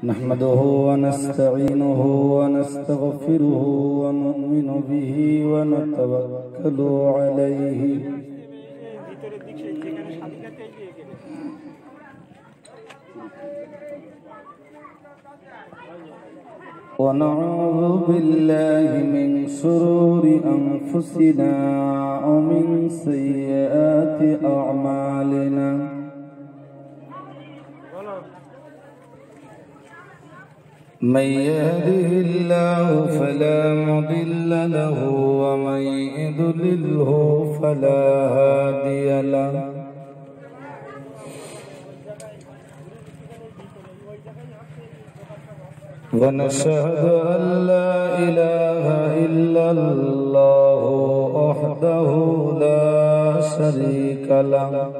नहमदुहु व नस्तईनुहु व नस्तगफिरुहु व नु'मिनु बिही व नतवक्कलु अलैहि व नऊज़ु बिल्लाहि मिन शुरूरि अनफुसिना व मिन सय्यिआति अअमालिना من يهده الله فلا مضل له ومن يضلله فلا هادي له ونشهد أن لا إله إلا الله وحده لا شريك له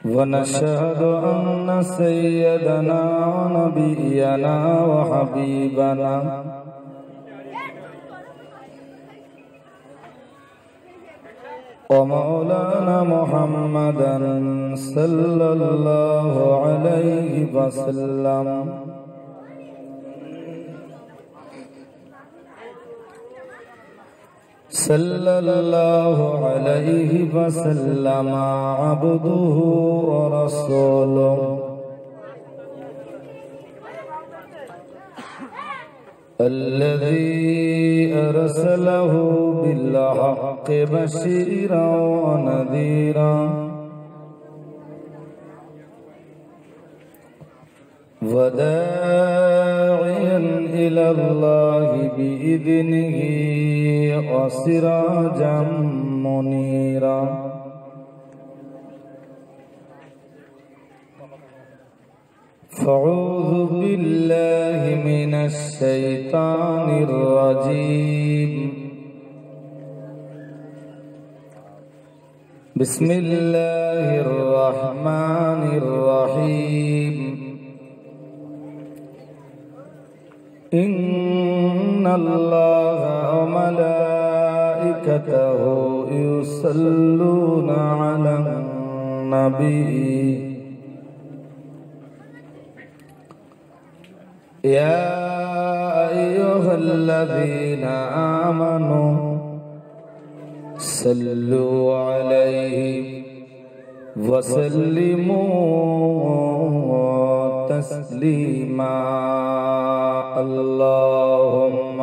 ونشهد أن سيدنا ونبينا وحبيبنا ومولانا محمدا صلى الله عليه وسلم صلى الله عليه وسلم عبده ورسوله الذي أرسله بالحق بشيرا ونذيرا وداعيا إلى الله بإذنه وسراجا منيرا فأعوذ بالله من الشيطان الرجيم بسم الله الرحمن الرحيم إن الله وملائكته يصلون على النبي يا أيها الذين آمنوا صلوا عليه وسلموا تسليما اللهم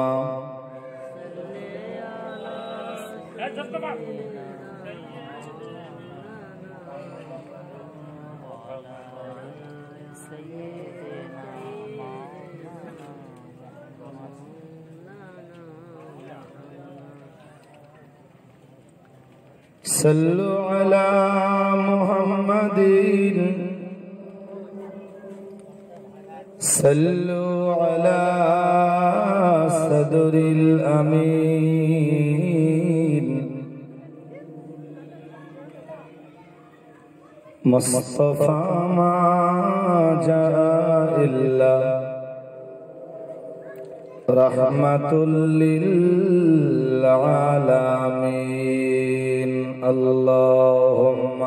صلوا على محمد صلوا على صدر الأمين مصطفى ما جاء إلا رحمة للعالمين اللهم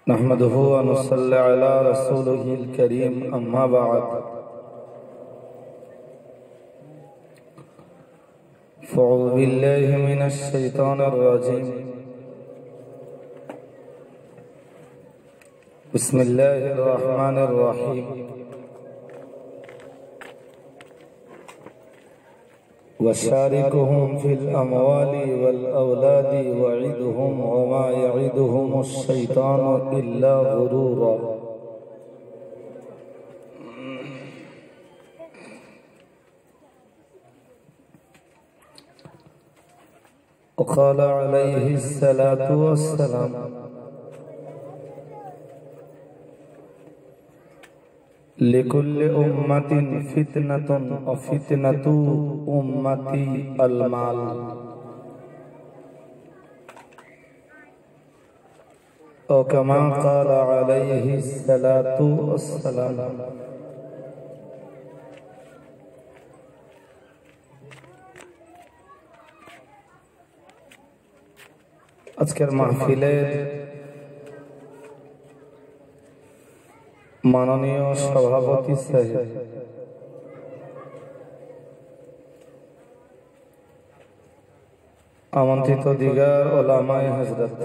नहमदुहु व नुसल्ली अला रसूलिहिल करीम अम्मा बाद फ़अऊज़ु बिल्लाहि मिनश शैतानिर रजीम बिस्मिल्लाहिर रहमानिर रहीम वशारिकुहुम फिल अमवाली वल औलादी वइदहुम वमा यइदहुमुश शैतानु इल्ला गुरूरा वक़ाल अलैहिस्सलातु वस्सलाम लिकुल्लि उम्मतिन फितनतुन व फितनतु उम्मती अलमाल। ओ कमा क़ाल अलैहि सलातु वस्सलाम। আজকের মাহফিলের মাননীয় সভাপতি সাহেব, আমন্ত্রিত দিগার ওলামায়ে হযরত,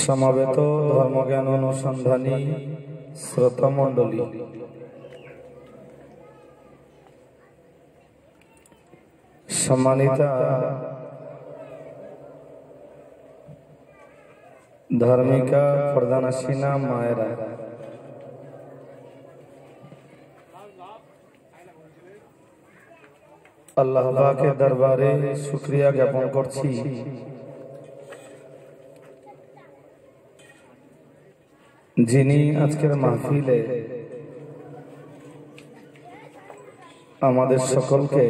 সমবেত ধর্মজ্ঞান অনুসন্ধানী শ্রোতা মণ্ডলী, সম্মানিতা ধার্মিকা প্রধানাসীনা মায়েরা, আল্লাহ পাকের দরবারে শুকরিয়া জ্ঞাপন করছি যিনি আজকের মাহফিলে আমাদের সকলকে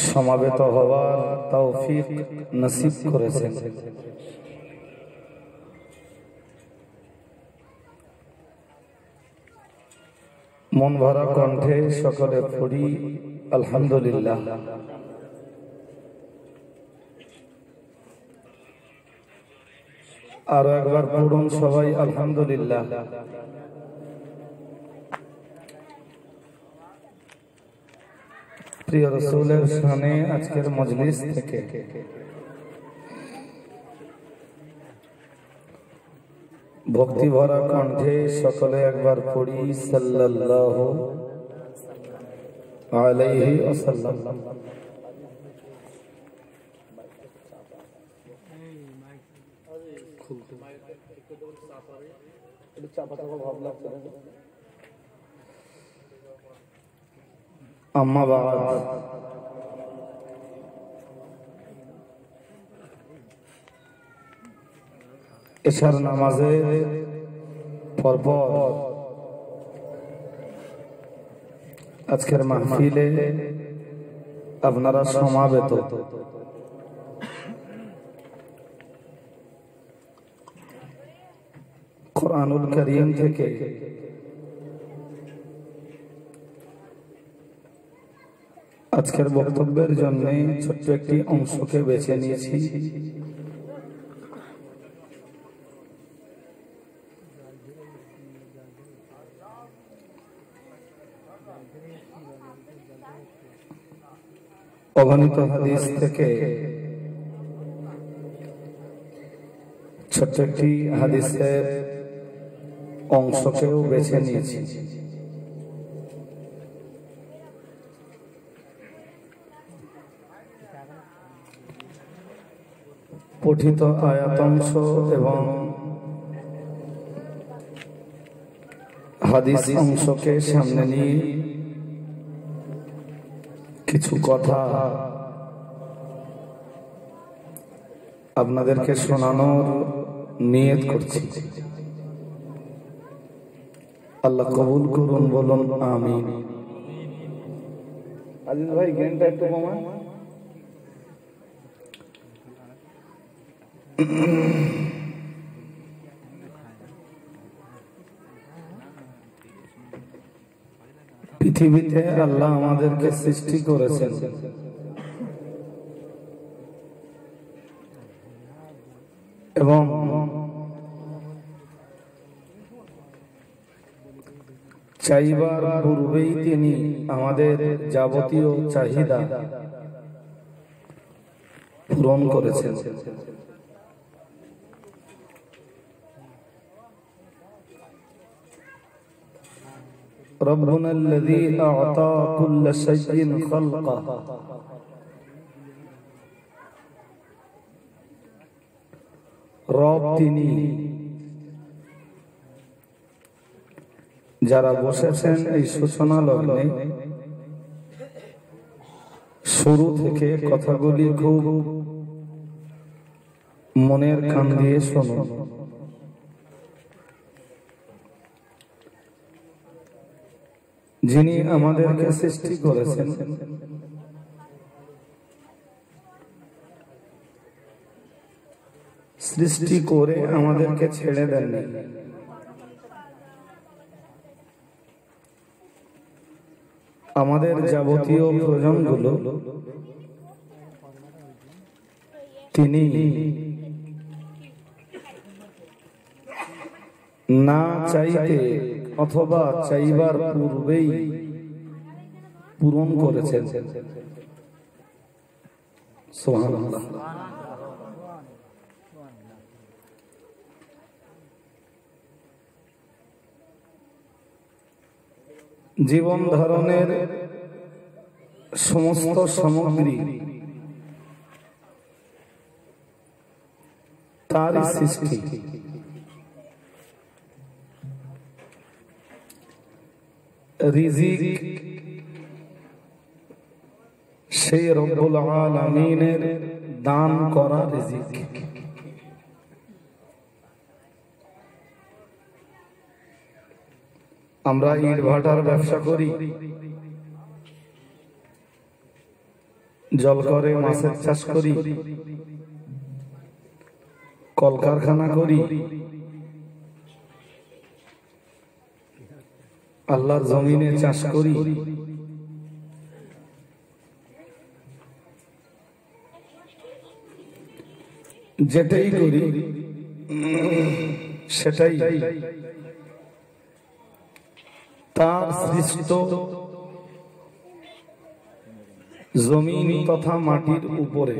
সমাবেত হওয়ার তৌফিক নসিব করেছেন। মন ভরা কণ্ঠে সকলে পড়ি আলহামদুলিল্লাহ। আরো একবার পড়ুন সবাই আলহামদুলিল্লাহ। প্রিয় রাসূলের শানে আজকের মজলিস থেকে ভক্তি ভরা কণ্ঠে সকলে একবার পড়ি সাল্লাল্লাহু আলাইহি ওয়াসাল্লাম। আম্মা বাদ, এশার নামাজের পরপর আজকের মাহফিলে আপনারা সমাবেত। কুরআনুল কারীম থেকে আজকের বক্তব্যের জন্য ছোট্ট একটি অংশকে বেছে নিয়েছি। অগণিত হাদিস থেকে ছোট্ট একটি হাদিসের অংশকেও বেছে নিয়েছি। পঠিত আয়াতাংশ এবং হাদিস অংশকে সামনে নিয়ে কিছু কথা আপনাদেরকে শোনানোর নিয়ত করছি। আল্লাহ কবুল করুন, বলুন আমিন। আজিজ ভাই জ্ঞানটা একটু কমান। পৃথিবীতে আল্লাহ আমাদেরকে সৃষ্টি করেছেন এবং চাইবার পূর্বেই তিনি আমাদের যাবতীয় চাহিদা পূরণ করেছেন। ربنا الذي أعطى كل شيء خلقه রব তিনি যারা বসেছেন এই সূচনা লগ্নে শুরু থেকে কথাগুলি খুব মনের কান দিয়ে শোনো। যিনি আমাদেরকে সৃষ্টি করেছেন, সৃষ্টি করে আমাদেরকে ছেড়ে দেননি, আমাদের যাবতীয় প্রয়োজনগুলো তিনি না চাইতে অথবা চাইবার পূর্বেই পূরণ করেছেন। সুবহানাল্লাহ। জীবন ধারণের সমস্ত সামগ্রী তারই সৃষ্টি। রিজিক সেই রব্বুল আলামিনের দান করা রিজিক। আমরা ইট ভাটার ব্যবসা করি, জল করে মাছের চাষ করি, কলকারখানা করি, আল্লাহর জমিনে চাষ করি, যেটাই করি সেটাই তার সৃষ্ট জমিন তথা মাটির উপরে।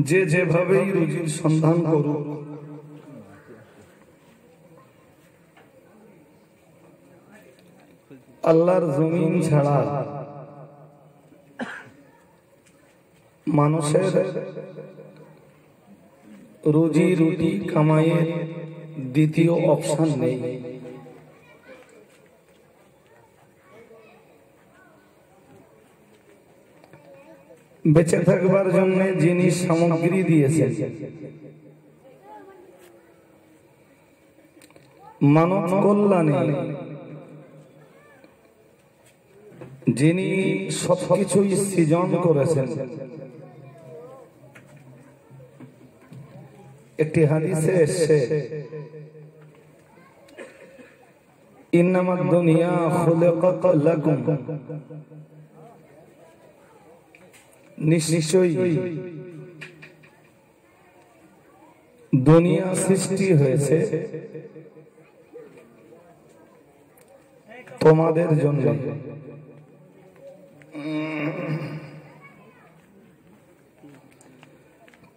যে যেভাবেই রুজির সন্ধান করুক, আল্লাহর জমিন ছাড়া মানুষের রুজি রুটি কামাইয়ের দ্বিতীয় অপশন নেই। বেঁচে থাকবার জন্য যিনি সামগ্রী দিয়েছেন, মানব কল্যাণে যিনি সবকিছুই সৃজন করেছেন। একটি হাদিসে এসেছে, ইন্নামাদ দুনিয়া খুলিকাত লাকুম, নিশ্চয়ই দুনিয়া সৃষ্টি হয়েছে তোমাদের জন্য।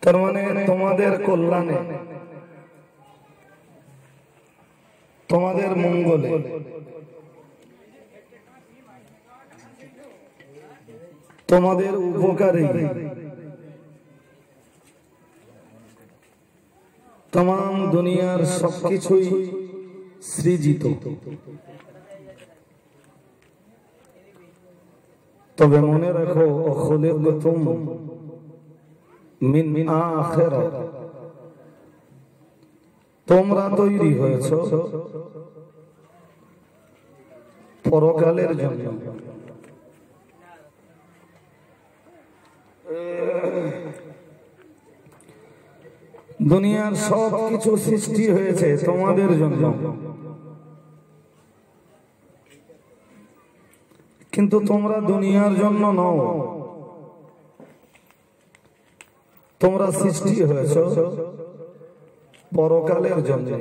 তার মানে তোমাদের কল্যাণে, তোমাদের মঙ্গলে, তোমাদের উপকারে तमाम दुनियार सबकिछुई सृजित। तबे मने रखो खुलिकतुम मिन आखिरा, তোমরা তৈরি হয়েছো পরকালের জন্য। দুনিয়ার সব কিছু সৃষ্টি হয়েছে তোমাদের জন্য, কিন্তু তোমরা দুনিয়ার জন্য নও, তোমরা সৃষ্টি হয়েছো পরকালের জন্য।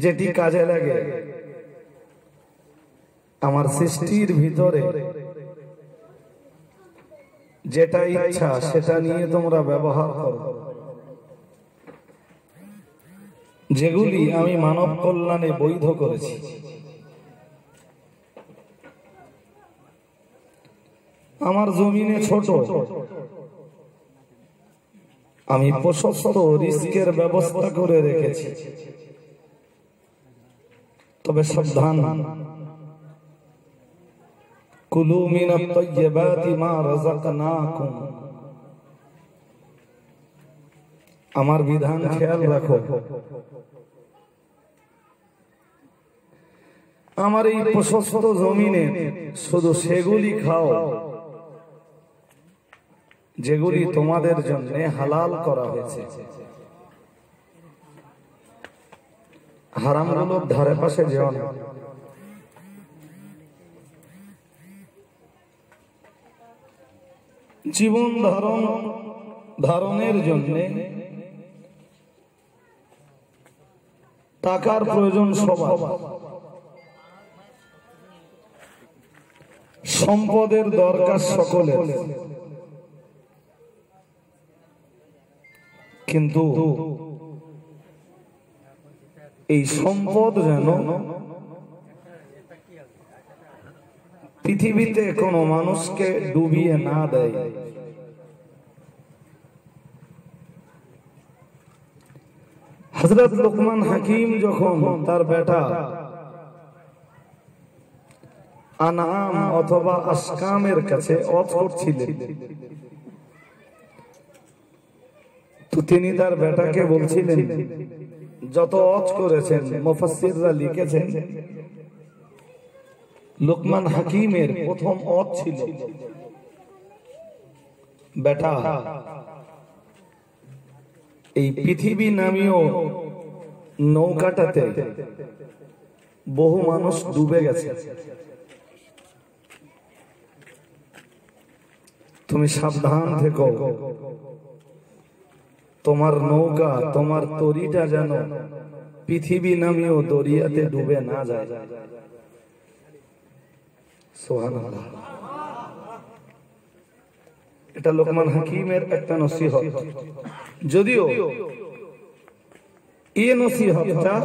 যেটি কাজে লাগে আমার সৃষ্টির ভিতরে, যেটা ইচ্ছা সেটা নিয়ে তোমরা ব্যবহার করো। যেগুলি আমি মানব কল্যাণে বৈধ করেছি। আমার জমিনে ছোট, আমি প্রশস্ত রিস্কের ব্যবস্থা করে রেখেছি, তবে সাবধান, কুলু মিনাত তাইয়্যিবাতি মা রাযাকনাকুম, আমার বিধান খেয়াল রাখো। আমার এই প্রশস্ত জমিনে শুধু সেগুলি খাও যেগুলি তোমাদের জন্য হালাল করা হয়েছে। হারামগুলোর ধারে পাশে যেও না। জীবন ধারণের জন্য টাকার প্রয়োজন সবার, সম্পদের দরকার সকলের, কিন্তু এই সম্পদ যেন পৃথিবীতে কোনো মানুষকে ডুবিয়ে না দেয়। হযরত লুকমান হাকিম যখন তার বেটা আনাম অথবা আসকামের কাছে ওয়াজ করছিলেন, তো তিনি তার বেটাকে বলছিলেন, যত ওয়াজ করেছেন মুফাসসিররা লিখেছেন লুকমান হাকিমের প্রথম ওয়াজ ছিল, বেটা এই পৃথিবী নামীয় নৌকাটাতে বহু মানুষ ডুবে গেছে, তুমি সাবধান থেকো, তোমার নৌকা তোমার তরিটা যেন পৃথিবী নামীয় দরিয়াতে ডুবে না যায়। সুবহানাল্লাহ। এটা লুকমান হাকিমের একটা নসিহত, যদিও এই নসিহতটা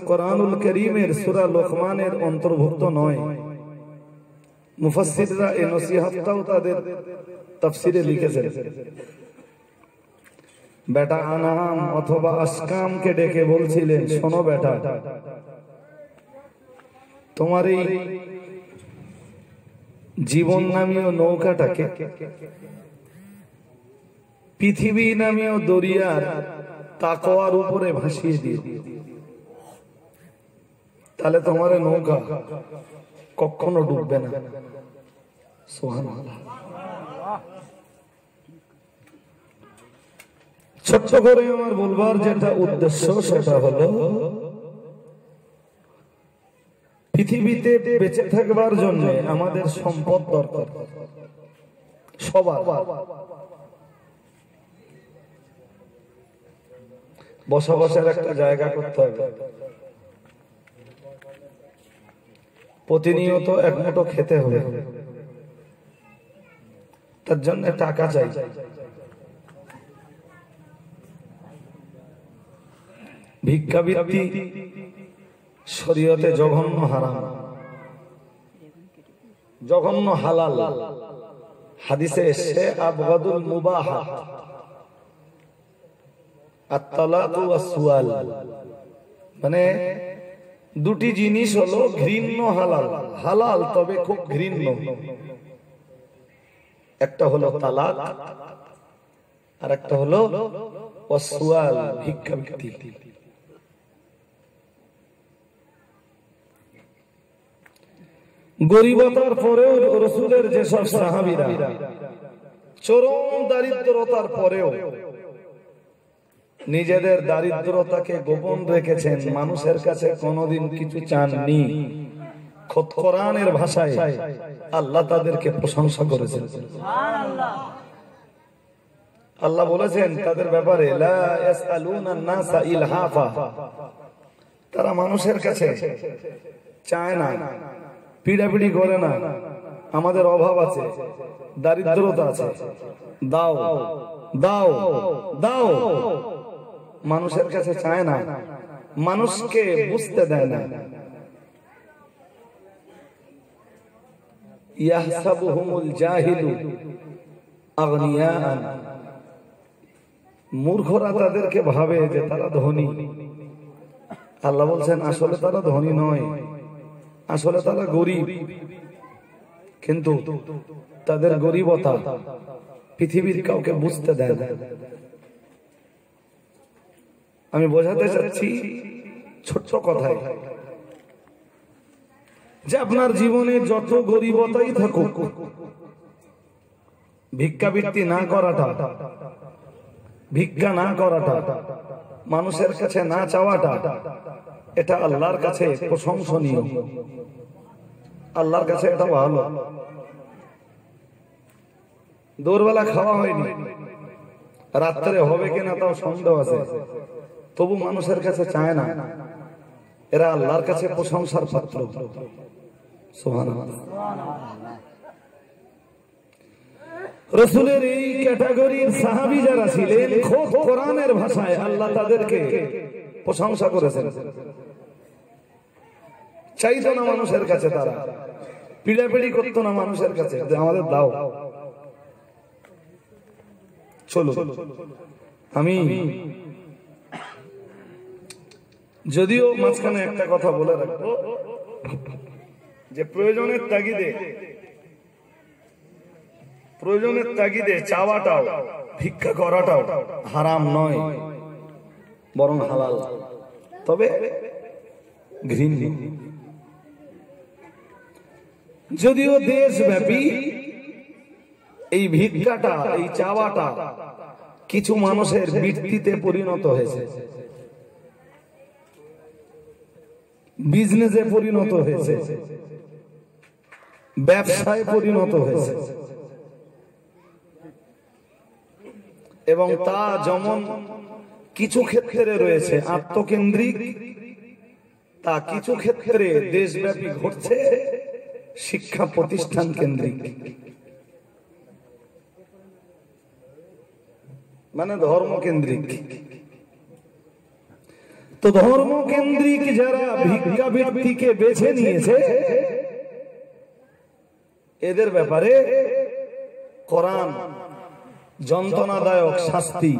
কোরআনুল কারীমের সূরা লুকমানের অন্তর্ভুক্ত নয়। মুফাসসিররা এই নসিহতটাও তাদের তাফসীরে লিখেছেন। বেটা আনাম অথবা আসকামকে ডেকে বলছিলেন, শোনো বেটা, তোমার এই জীবন নামীয় নৌকাটাকে পৃথিবী নামীয় দরিয়ার তাকওয়ার উপরে ভাসিয়ে দিও, তাহলে তোমার নৌকা কখনো ডুববে না। সুবহানাল্লাহ। ছোট্ট করে আমার বলবার যেটা উদ্দেশ্য সেটা হলো, পৃথিবীতে বেঁচে থাকবার জন্য আমাদের সম্পদ দরকার সবার। বসবাসের একটা জায়গা করতে হবে, প্রতিনিয়ত এক মুঠো খেতে হবে, তার জন্য টাকা চাই। ভিক্ষাবৃত্তি শরীয়তে জঘন্য হারাম, জঘন্য হালাল। হাদিসে এসেছে আবগাদুল মুবাহাত আত-তালাকু ওয়াস-সুয়াল, মানে দুটি জিনিস হলো ঘৃণ্য হালাল, হালাল তবে খুব ঘৃণ্য। একটা হলো তালাক আর একটা হলো ওয়াস-সুয়াল, ভিক্ষাবৃত্তি। গরিবতার পরেও রাসূলের যেসব সাহাবীরা চরম দারিদ্রতার পরেও নিজেদের দারিদ্রতাকে গোপন রেখেছেন, মানুষের কাছে কোনোদিন কিছু চাননি, খোদ কোরআনের ভাষায় আল্লাহ তাদেরকে প্রশংসা করেছেন। সুবহানাল্লাহ। আল্লাহ বলেছেন তাদের ব্যাপারে, লা ইয়াসআলুনা নাসা ইলহাফা, তারা মানুষের কাছে চায় না, পিড়াপিড়ি করে না, আমাদের অভাব আছে, দারিদ্রতা আছে, দাও দাও দাও, মানুষের কাছে চায় না, মানুষকে বুঝতে দেয় না। ইয়াহসাবুহুমুল জাহিলু আগনিয়ান, মূর্খরা তাদেরকে ভাবে যে তারা ধনী। আল্লাহ বলছেন আসলে তারা ধনী নয়, আসলে তারা গরিব। কিন্তু তাদের গরিবতা পৃথিবীর কাউকে বুঝতে দেয় না। আমি বোঝাতে চাচ্ছি ছোট্ট কথায় যে আপনার জীবনে যত গরিবতাই থাকুক, ভিক্ষাবৃত্তি না করাটা, ভিক্ষা না করাটা, মানুষের কাছে না চাওয়াটা, এটা আল্লাহর কাছে প্রশংসনীয়। আল্লাহর কাছে এটা ভালো। দোরবেলা খাওয়া হয়নি, রাত্রে হবে কিনা তাও সন্দেহ আছে, তবু মানুষের কাছে চায় না। এরা আল্লাহর কাছে প্রশংসার পাত্র। সুবহানাল্লাহ। রাসূলের এই ক্যাটাগরির সাহাবী যারা ছিলেন, খোদ কোরআনের ভাষায় আল্লাহ তাদেরকে প্রশংসা করেছেন। চাইতো না মানুষের কাছে, তারা পিড়াপিড়ি করতো না মানুষের কাছে যে আমাদের দাও। চলো, আমি যদিও মাঝখানে একটা কথা বলে রাখবো যে প্রয়োজনের তাগিদে চাওয়াটাও, ভিক্ষা করাটাও হারাম নয়, বরং হালাল, তবে ঘৃণ্য। যদিও দেশব্যাপী এই ভিক্ষাটা, এই চাওয়াটা কিছু মানুষের বৃত্তিতে পরিণত হয়েছে, বিজনেসে পরিণত হয়েছে, ব্যবসায় পরিণত হয়েছে, এবং তা যেমন কিছু ক্ষেত্রে রয়েছে আত্মকেন্দ্রিক, তা কিছু ক্ষেত্রে দেশব্যাপী ঘটছে শিক্ষা প্রতিষ্ঠান কেন্দ্রিক, মানে ধর্মকেন্দ্রিক। তো ধর্মকেন্দ্রিক যারা ভিক্ষাবৃত্তিকে বেছে নিয়েছে, এদের ব্যাপারে কোরআন যন্ত্রণাদায়ক শাস্তি,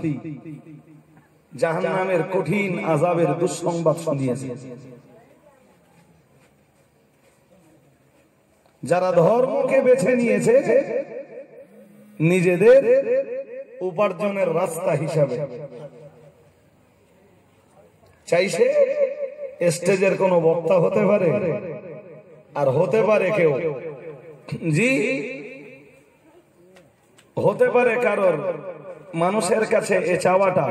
জাহান্নামের কঠিন আযাবের দুঃসংবাদ শুনিয়েছে। যারা ধর্মকে বেছে নিয়েছে নিজেদের উপার্জনের রাস্তা হিসাবে, চাইছে স্টেজের কোনো বক্তা হতে পারে, আর হতে পারে কেউ হতে পারে কারোর মানুষের কাছে এ চাওয়াটা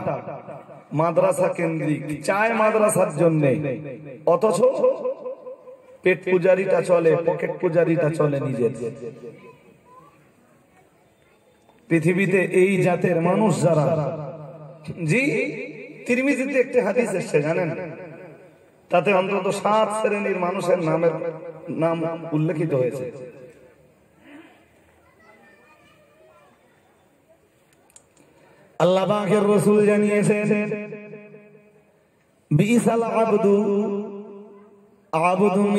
মাদ্রাসা কেন্দ্রিক, চায় মাদ্রাসার জন্য, অথচ পেট পূজারিটা চলে, পকেট পূজারিটা চলে নিজের। পৃথিবীতে এই জাতের মানুষ যারা, তিরমিজিতে একটি হাদিস এসেছে জানেন, তাতে অন্তত 7 শ্রেণীর মানুষের নাম উল্লেখিত হয়েছে। আল্লাহ পাকের রাসূল জানিয়েছেন, বিসাল আবদু আবদুন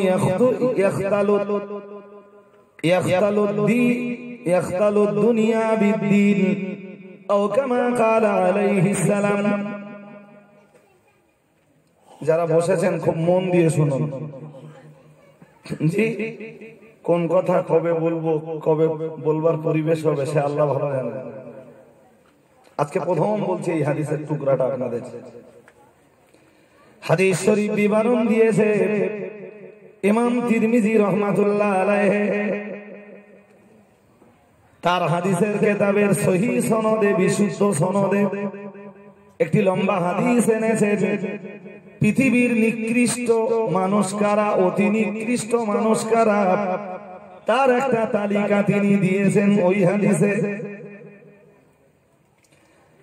ইয়াখতালু দুনিয়া বিদ্দীন আও কামা ক্বালা আলাইহিস সালাম। যারা বসেছেন খুব মন দিয়ে শুনুন, কোন কথা কবে বলবো, কবে বলবার পরিবেশ হবে সে আল্লাহ ভালো জানেন। আজকে প্রথম বলছি এই হাদিসের টুকরাটা আপনাদের। হাদিস শরীফ বিবরণ দিয়েছে ইমাম তিরমিজি রাহমাতুল্লাহ আলাইহি, তার হাদিসের কিতাবের সহিহ সনদে, বিশুদ্ধ সনদে একটি লম্বা হাদিস এনেছে। পৃথিবীর নিকৃষ্ট মানুষ কারা, অতি নিকৃষ্ট মানুষ কারা, তার একটা তালিকা তিনি দিয়েছেন ওই হাদিসে।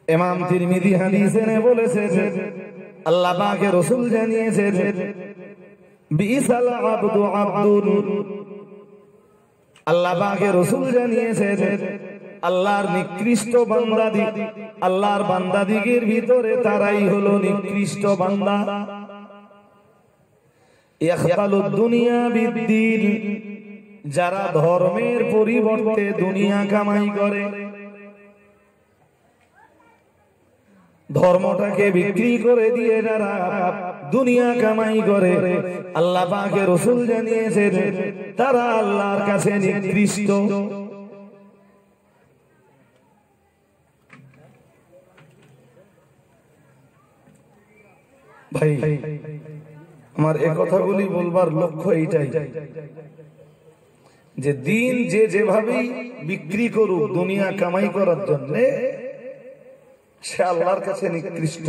ইমাম তিরমিজি হাদিসে বলেছেন, আল্লাহ পাকের রাসূল জানিয়েছেন, বিসাল আবদু আব্দুন, আল্লাহ পাকের রাসূল জানিয়েছেন, আল্লাহর নিকৃষ্ট বান্দাদি, আল্লাহর বান্দাদিগের ভিতরে তারাই হলো নিকৃষ্ট বান্দা। ইয়াখতালু দুনিয়া বিদ্দীন, যারা ধর্মের পরিবর্তে দুনিয়া কামাই করে। ধর্মটাকে বিক্রি করে দিয়ে যারা দুনিয়া কামাই করে, আল্লাহ পাকের রাসূল জানিয়েছেন তারা আল্লাহর কাছে নিকৃষ্ট। ভাই আমার এই কথাগুলি বলবার লক্ষ্য এইটাই যে দিন যে যেভাবেই বিক্রি করুক দুনিয়া কামাই করার জন্য, সে আল্লাহর কাছে নিকৃষ্ট।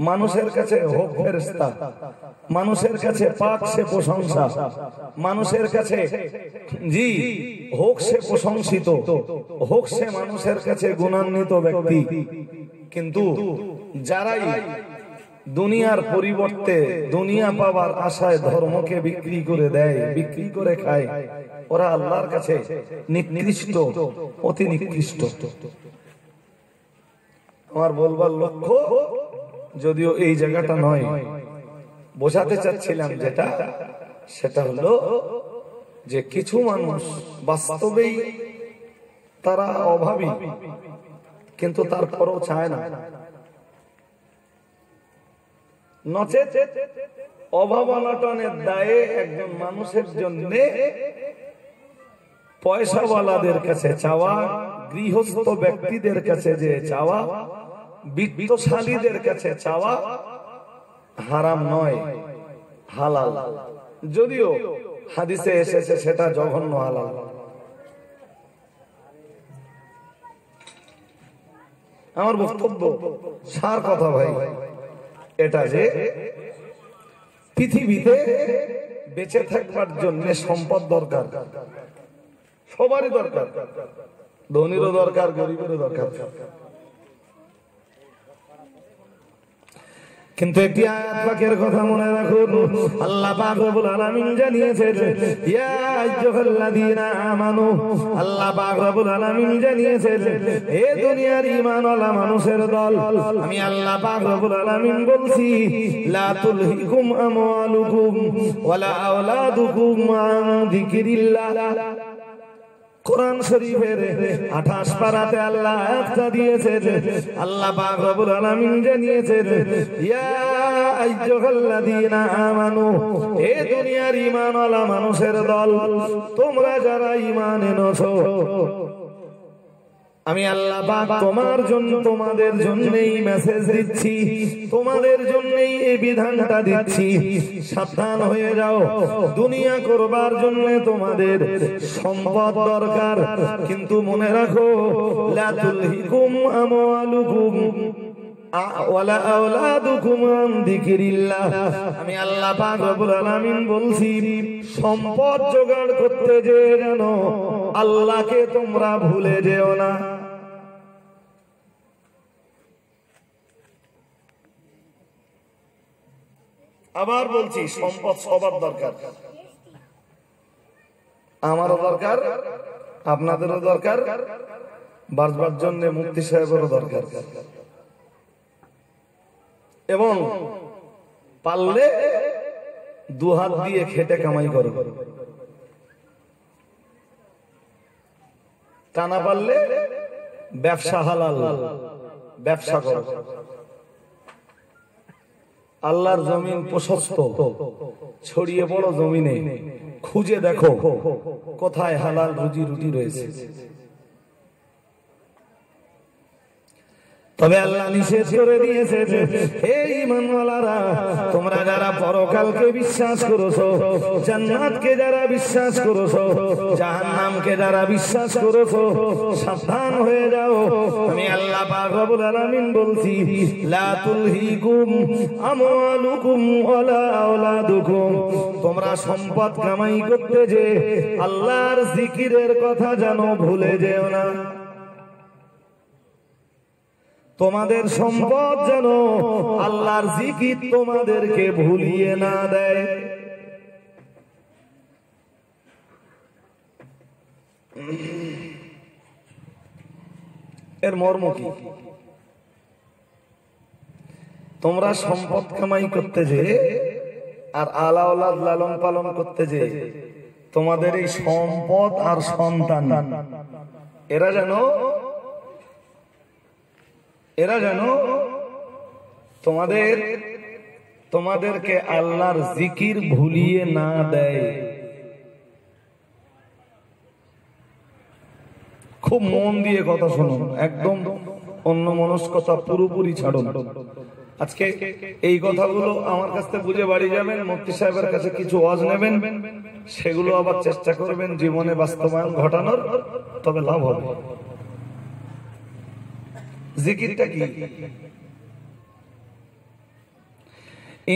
মানুষের কাছে হোক ফেরেশতা, মানুষের কাছে পাক সে প্রশংসা, মানুষের কাছে জি হোক সে প্রশংসিত, হোক সে মানুষের কাছে গুণান্বিত ব্যক্তি। কিন্তু যারাই দুনিয়ার পরিবর্তে দুনিয়া পাওয়ার আশায় ধর্মকে বিক্রি করে দেয়, বিক্রি করে খায়, ওরা আল্লাহর কাছে নিকৃষ্ট, অতি নিকৃষ্ট। আমার বলবার লক্ষ্য যদিও এই জায়গাটা নয়, বোঝাতে চাচ্ছিলাম যেটা, সেটা হলো যে কিছু মানুষ বাস্তবেই তারা অভাবী, কিন্তু তারপরও চায় না। নচেত অভাব অনটনের দায়ে একজন মানুষের জন্য পয়সাওয়ালাদের কাছে চাওয়া, গৃহস্থ ব্যক্তিদের কাছে যে চাওয়া, বিত্তশালীদের কাছে চাওয়া হারাম নয়, হালাল। যদিও হাদিসে এসেছে সেটা জঘন্য হালাল। আমার বক্তব্য সার কথা ভাই এটা যে পৃথিবীতে বেঁচে থাকবার জন্য সম্পদ দরকার, সবারই দরকার, ধনীরও দরকার, গরিবেরও দরকার। কিন্তু একটি আয়াত পাকের কথা মনে রাখুন, আল্লাহ পাক রব্বুল আলামিন জানিয়েছেন ইয়া আইয়ুহাল্লাযীনা আমানু, আল্লাহ পাক রব্বুল আলামিন জানিয়েছেন হে দুনিয়ার ঈমানওয়ালা মানুষের দল, আমি আল্লাহ পাক রব্বুল আলামিন বলছি লা তুলহিকুম আমওয়ালুকুম ওয়ালা আওলাদুকুম আন যিকরিল্লাহ। কোরআন শরীফের 28 পারাতে আল্লাহ আয়াতটা দিয়েছেন, আল্লাহ পাক রব্বুল আলামিন জানিয়েছেন ইয়া আইয়ুহাল্লাযীনা আমানু, হে দুনিয়ার ঈমানওয়ালা মানুষের দল, তোমরা যারা ঈমান এনেছো, আমি আল্লাহ পাক তোমার জন্য, তোমাদের জন্যই মেসেজ দিচ্ছি, তোমাদের জন্যই এই বিধানটা দিচ্ছি, সাবধান হয়ে যাও। দুনিয়া করবার জন্য তোমাদের সম্পদ দরকার, কিন্তু মনে রাখো লা তুলহিকুম আমওয়ালুকুম ওয়ালা আওলাদুকুম আন যিকরিল্লাহ। আমি আল্লাহ পাক রব্বুল আলামিন বলছি সম্পদ জোগাড় করতে যে যেন আল্লাহকে তোমরা ভুলে যেও না। আবার বলছি সম্পদ সবার দরকার, আমারও দরকার, আপনাদেরও দরকার, বাঁচবার জন্য মুফতি সাহেবেরও দরকার। এবং পারলে দুহাত দিয়ে খেটে কামাই করো, তা না পারলে ব্যবসা হালাল, ব্যবসা করো। আল্লাহর জমিন প্রশস্ত, ছড়িয়ে পড়ো জমিনে, খুঁজে দেখো কোথায় হালাল রুজি রুটি রয়েছে। তবে আল্লাহ নিষেধ করে দিয়েছে হে ঈমানওয়ালারা, তোমরা যারা পরকালকে বিশ্বাস করেছো, জান্নাতকে যারা বিশ্বাস করেছো, জাহান্নামকে যারা বিশ্বাস করেছো, সাবধান হয়ে যাও। আমি আল্লাহ পাক রব্বুল আলামিন বলছি লা তুলহিকুম আমওয়ালুকুম ওয়ালা আওলাদুকুম, তোমরা সম্পদ কামাই করতে যে আল্লাহর জিকিরের কথা জানো ভুলে যেও না। তোমাদের সম্পদ যেন আল্লাহর জিকির তোমাদেরকে ভুলিয়ে না দেয়। এর মর্ম কি? তোমরা সম্পদ কামাই করতে যে আর আলা ওলাদ লালন পালন করতে যে তোমাদের এই সম্পদ আর সন্তান এরা যেন তোমাদেরকে আল্লাহর জিকির ভুলিয়ে না দেয়। খুব মন দিয়ে কথা শুনুন, একদম অন্য মনস্কতা পুরোপুরি ছাড়ুন। আজকে এই কথাগুলো আমার কাছ থেকে বুঝে বাড়ি যাবেন, মুফতি সাহেবের কাছে কিছু ওয়াজ নেবেন, সেগুলো আবার চেষ্টা করবেন জীবনে বাস্তবায়ন ঘটানোর, তবে লাভ হবে। জিকিরটা কি?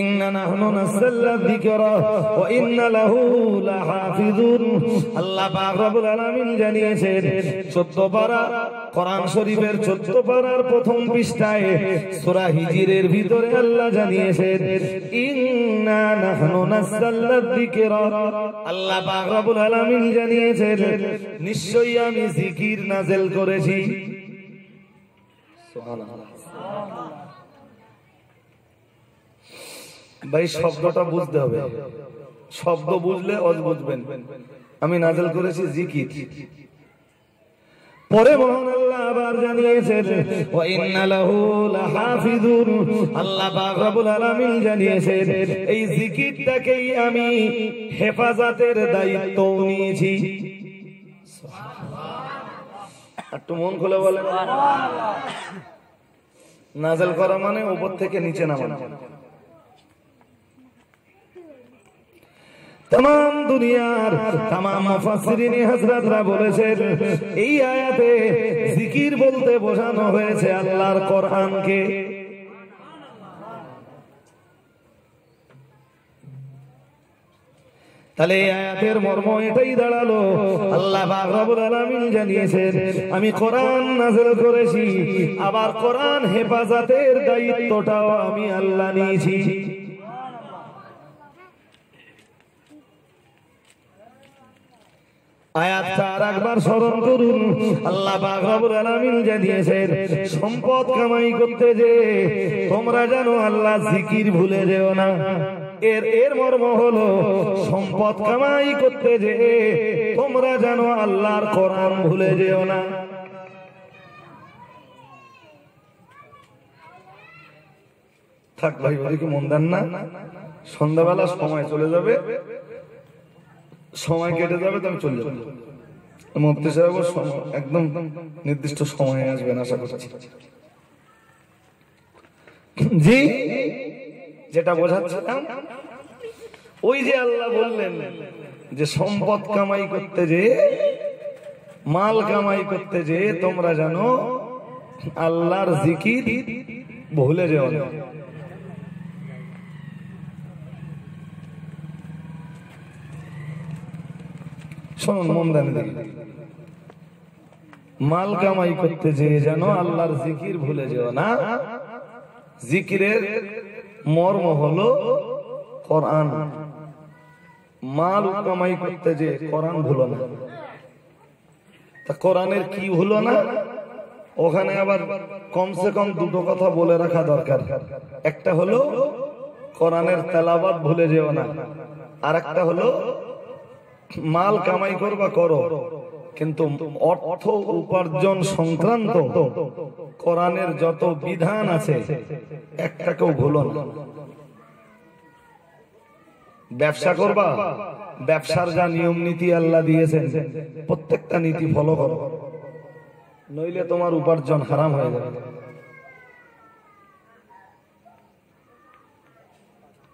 ইন্না নাহনু নাযালনা যিকরা ওয়া ইন্না লাহু লাহাফিজুন। আল্লাহ পাক রব্বুল আলামিন জানিয়েছেন 14 পারা কোরআন শরীফের 14 পারার প্রথম পৃষ্ঠায় সূরা হিজরের ভিতরে আল্লাহ জানিয়েছেন ইন্না নাহনু নাযালনা যিকরা। আল্লাহ পাক রব্বুল আলামিন জানিয়েছেন নিশ্চয়ই আমি জিকির নাযিল করেছি। সুবহানাল্লাহ। ভাই শব্দটা বুঝতে হবে, শব্দ বুঝলে অজ বুঝবেন। আমি নাযিল করেছি জিকির। পরে মহান আল্লাহ আবার জানিয়েছেন ওয়া ইন্না লাহু লাহাফিজুন। আল্লাহ পাক রব্বুল আলামিন জানিয়েছেন এই জিকিরটাকেই আমি হেফাজতের দায়িত্ব নিয়েছি। সুবহানাল্লাহ। একটু মন খুলে বলেন, নাযিল করা মানে উপর থেকে নিচে নামানো। तमाम दुनियार तमाम मुफाসসিরিন হযরতরা বলেছেন এই আয়াতে জিকির বলতে বোঝানো হয়েছে আল্লাহর কোরআনকে। তাহলে এই আয়াতের মর্ম এটাই দাঁড়ালো, আল্লাহ পাক রব্বুল আলামিন জানিয়েছেন আমি কোরআন নাযিল করেছি, আবার কোরআন হেফাজতের দায়িত্বটাও আমি আল্লাহ নিয়েছি। আয়াতটা আরেকবার স্মরণ করুন। আল্লাহ পাক রব্বুল আলামিন জানিয়েছেন সম্পদ কামাই করতে যে তোমরা জানো আল্লাহ জিকির ভুলে যেও না। এর মর্ম হলো সম্পদ কামাই করতে যে তোমরা জানো আল্লাহর কোরআন ভুলে যেও না। থাক ভাই, ওদিকে মন দেন না, সন্ধ্যাবেলা সময় চলে যাবে, সময় কেটে যাবে, তো আমি চলে যাবো। মুফতি সাহেব একদম নির্দিষ্ট সময়ে আসবেন আশা করছি। জি, যেটা বোঝাচ্ছিলাম, ওই যে আল্লাহ বললেন যে সম্পদ কামাই করতে যে, মাল কামাই করতে যে তোমরা জানো আল্লাহর জিকির ভুলে যেও না। শুনুন মন দেন, মাল কামাই করতে যে জানো আল্লাহর জিকির ভুলে যেও না। জিকিরের মর্ম হলো কোরআন। মাল কামাই করতে যে কোরআন ভুলো না। তা কোরআনের কি ভুলো না? ওখানে আবার কমসে কম দুটো কথা বলে রাখা দরকার। একটা হলো কোরআনের তেলাওয়াত ভুলে যেও না, আর একটা হলো মাল কামাই করবা করো, কিন্তু অর্থ উপার্জন সংক্রান্ত কোরআনের যত বিধান আছে একটাকেও ভুলো না। ব্যবসা করবা, ব্যবসার যা নিয়ম নীতি আল্লাহ দিয়েছেন প্রত্যেকটা নীতি ফলো করো, নইলে তোমার উপার্জন হারাম হয়ে যাবে।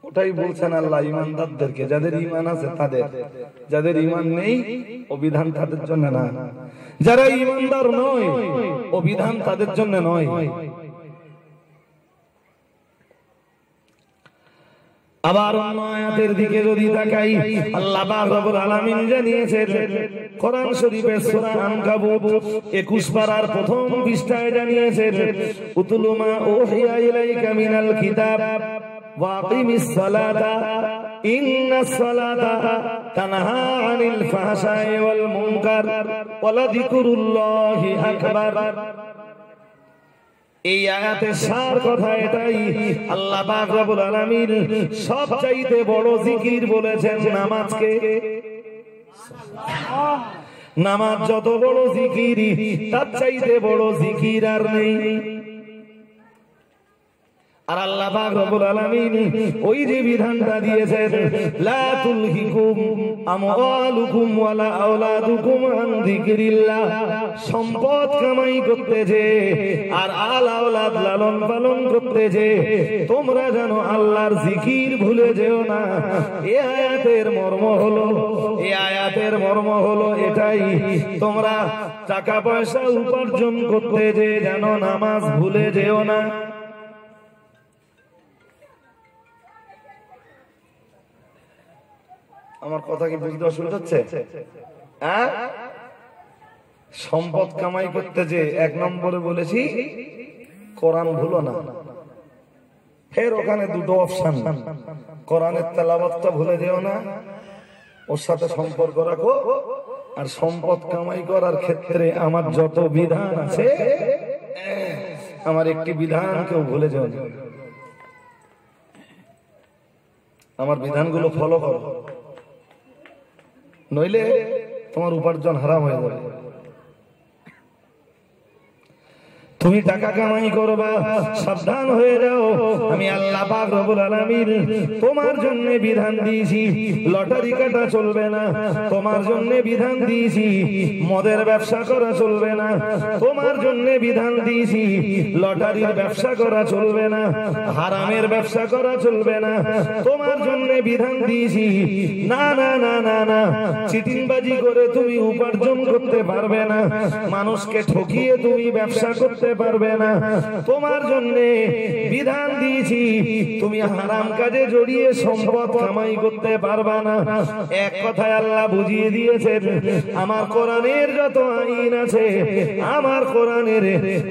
ওটাই বলছেন আল্লাহ ইমানদারদেরকে, যাদের ঈমান আছে তাদের, যাদের ঈমান নেই ও বিধান তাদের জন্য না। যারা ঈমানদার নয় ও বিধান তাদের জন্য নয়। আবার অন্য আয়াতের দিকে যদি তাকাই, আল্লাহ পাক রব্বুল আলামিন জানিয়েছেন কোরআন শরীফের সূরা আনকাবুত 21 পারার প্রথম পৃষ্ঠায় জানিয়েছেন উতলু মা উহিয়া ইলাইকা মিনাল কিতাব ওয়াকিমিস সালাতা ইন্নাস সালাতা তানহা আনিল ফাহশাই ওয়াল মুনকার ওয়ালাযিকরুল্লাহি আকবার। এই আয়াতের সার কথা এটাই, আল্লাহ পাক রব্বুল আলামিন সবচাইতে বড় জিকির বলেছেন নামাজকে। নামাজ যত বড় জিকির, তার চাইতে বড় জিকির আর নেই। আর আল্লাহ পাক রব্বুল আলামিন ওই যে বিধানটা দিয়েছেন, লা তুলহিকুম আমওয়ালুকুম ওয়ালা আওলাদুকুম আন যিকরিল্লাহ, সম্পদ কামাই করতে যে আর আল আওলাদ লালন পালন করতে যে তোমরা জানো আল্লাহর জিকির ভুলে যেও না। এই আয়াতের মর্ম হলো এটাই, তোমরা টাকা পয়সা উপার্জন করতে যে জানো নামাজ ভুলে যেও না। আমার কথা কি বুঝতে অসুবিধা হচ্ছে? সম্পদ কামাই করতে যে এক নম্বরে বলেছি কোরআন ভুলো না। ফের ওখানে দুটো অপশন, কোরআনের তেলাওয়াতটা ভুলে যেও না, ওর সাথে সম্পর্ক রাখো, আর সম্পদ কামাই করার ক্ষেত্রে আমার যত বিধান আছে আমার একটি বিধান কেউ ভুলে যেও না। আমার বিধানগুলো ফলো করো, নইলে তোমার উপার্জন হারাম হয়ে যাবে। তুমি টাকা কামাই করবা, সাবধান হয়ে যাও। আমি আল্লাহ পাক রব্বুল আলামিন তোমার জন্য বিধান দিয়েছি লটারি কাটা চলবে না, তোমার জন্য বিধান দিয়েছি মদের ব্যবসা করা চলবে না, তোমার জন্য বিধান দিয়েছি লটারির ব্যবসা করা চলবে না, হারামের ব্যবসা করা চলবে না, তোমার জন্য বিধান দিয়েছি না না না না না চিটিংবাজি করে তুমি উপার্জন করতে পারবে না, মানুষকে ঠকিয়ে তুমি ব্যবসা করতে পারবে না, তোমার জন্য বিধান দিয়েছি তুমি হারাম কাজে জড়িয়ে সম্পদ কামাই করতে পারবে না। এক কথায় আল্লাহ বুঝিয়ে দিয়েছেন, আমার কোরআনের যত আইন আছে আমার কোরআনের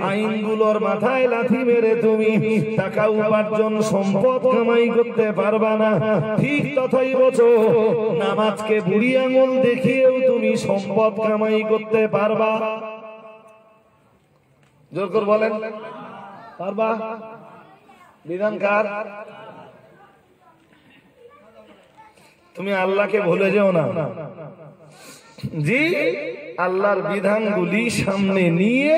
আইনগুলোর মাথায় লাথি মেরে তুমি টাকা উপার্জন সম্পদ কামাই করতে পারবে না। ঠিক তথাই বলছো, নামাজকে বুড়ি আঙুল দেখিয়েও তুমি সম্পদ কামাই করতে পারবা। জোর করে বলেন, পারবা? বিধান কার? তুমি আল্লাহকে ভুলে যেও না। জি, আল্লাহর বিধানগুলি সামনে নিয়ে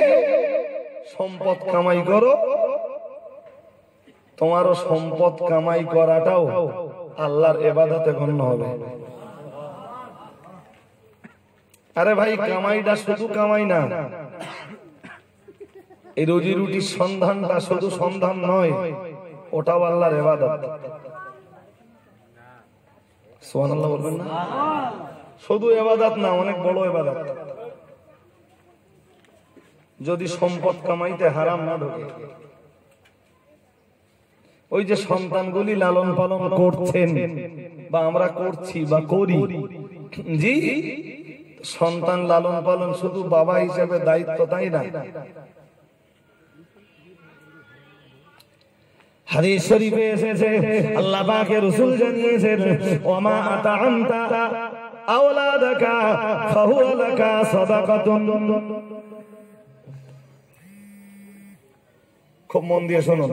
সম্পদ কামাই করো, তোমারও সম্পদ কামাই করাটাও আল্লাহর ইবাদতে গণ্য হবে। আরে ভাই, কামাইটা শুধু কামাই না, এই রুজি রুটির সন্ধানটা শুধু সন্ধান নয়, ওটাও আল্লাহর ইবাদত। সুবহানাল্লাহ বলবেন না? শুধু ইবাদত না, অনেক বড় ইবাদত। যদি সম্পদ কামাইতে হারাম না ঢোকে। ওই যে সন্তানগুলি লালন পালন করছেন বা আমরা করছি বা করি, জি, সন্তান লালন পালন শুধু বাবা হিসেবে দায়িত্ব, তাই না? হাদিস শরীফে এসেছে, আল্লাহ পাকের রাসূল জানিয়েছেন, ওমা আতা'আমতা আওলাদাকা ফাহুয়া লাকা সাদাকাতুন। খুব মন দিয়ে শুনুন,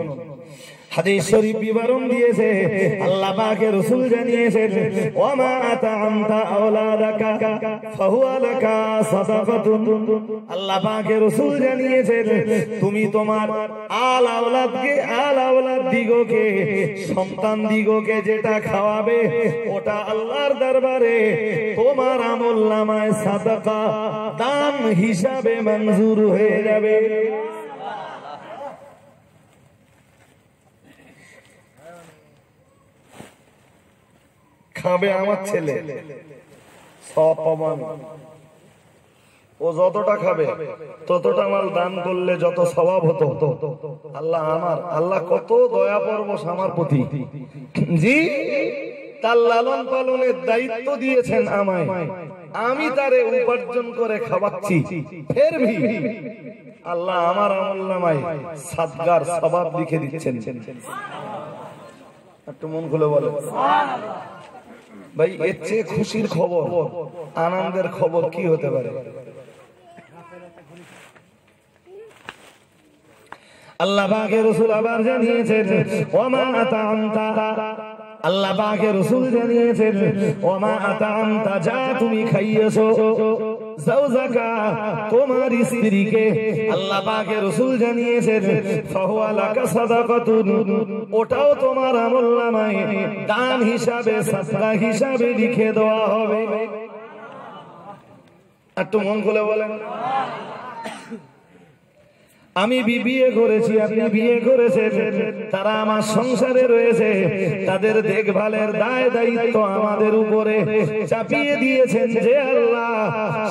হাদিস শরীফ বিবরণ দিয়েছে, আল্লাহ পাকের রাসূল জানিয়েছেন, ওমা আতা'আমতা আওলাদাকা ফাহুয়া লাকা সাদাকাতুন। আল্লাহ পাকের রাসূল জানিয়েছেন, তুমি তোমার আল আওলাদ দিগকে, সন্তান দিগকে যেটা খাওয়াবে ওটা আল্লাহর দরবারে তোমার আমলনামায় সাদাকা, দান হিসাবে মঞ্জুর হয়ে যাবে। খাবে আমার ছেলে, সব পাবেন। ও যতটা খাবে ততটা আমার দান করলে যত সওয়াব হতো। আল্লাহ কত দয়া পরবশ আমার প্রতি। জি, তার লালন পালনের দায়িত্ব দিয়েছেন আমায়, আমি তারে উপার্জন করে খাওয়াচ্ছি, ফের ভি আল্লাহ আমার আমলনামায় সাদগার সওয়াব লিখে দিচ্ছেন। একটু মন খুলে বলে ভাই, এর চেয়ে খুশির খবর, আনন্দের খবর কি হতে পারে? আল্লাহ পাকের রাসূল আবার জানিয়েছেন, ওমা আতা'আমতা, আল্লাহ পাকের রাসূল জানিয়েছেন, ওমা আতা'আমতা, যা তুমি খাইয়েছো জাওজাকা তোমার স্ত্রীকে আল্লাহ পাকের রাসূল জানিয়েছেন ফাহুয়া লাকা সাদাকাতুন ওটাও তোমার আমলনামায় দান হিসাবে সাদকা হিসাবে লিখে দেওয়া হবে। একটু মন খুলে বলেন। আমি বিয়ে করেছি, আপনি বিয়ে করেছেন, তারা আমার সংসারে রয়েছে, তাদের দেখভালের দায় দায়িত্ব আমাদের উপরে চাপিয়ে দিয়েছেন যে আল্লাহ,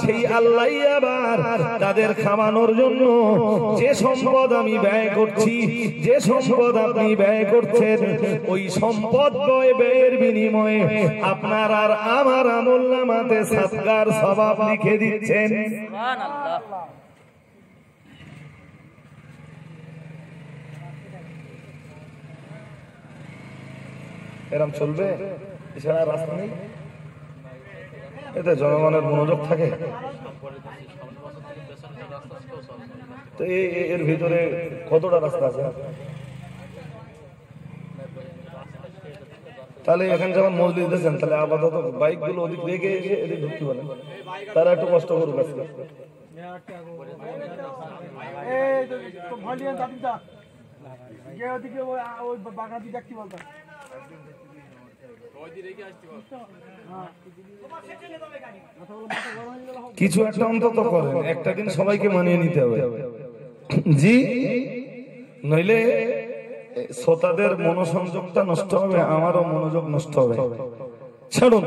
সেই আল্লাহই আবার তাদের খাওয়ানোর জন্য যে সম্পদ আমি ব্যয় করছি, যে সম্পদ আপনি ব্যয় করছেন, ওই সম্পদ ব্যয়ের বিনিময়ে আপনার আর আমার আমলনামাতে সাদকার সওয়াব লিখে দিচ্ছেন। সুবহানাল্লাহ। এরকম চলবে, এছাড়া রাস্তা নেই। এতে জনগণের মনোযোগ থাকে। তো এর ভিতরে কতটা রাস্তা আছে? তাহলে এখানে যখন মসজিদ দিয়েছেন, তাহলে আপাতত বাইক গুলো ওদিক রেখে এসে এদিক ঢুকতে পারেন, তারা একটু কষ্ট করুক। কিছু একটা অন্তত করেন, একটা দিন সবাইকে মানিয়ে নিতে হবে জি, নইলে শ্রোতাদের মনোসংযোগটা নষ্ট হবে, আমারও মনোযোগ নষ্ট হবে। ছাড়ুন।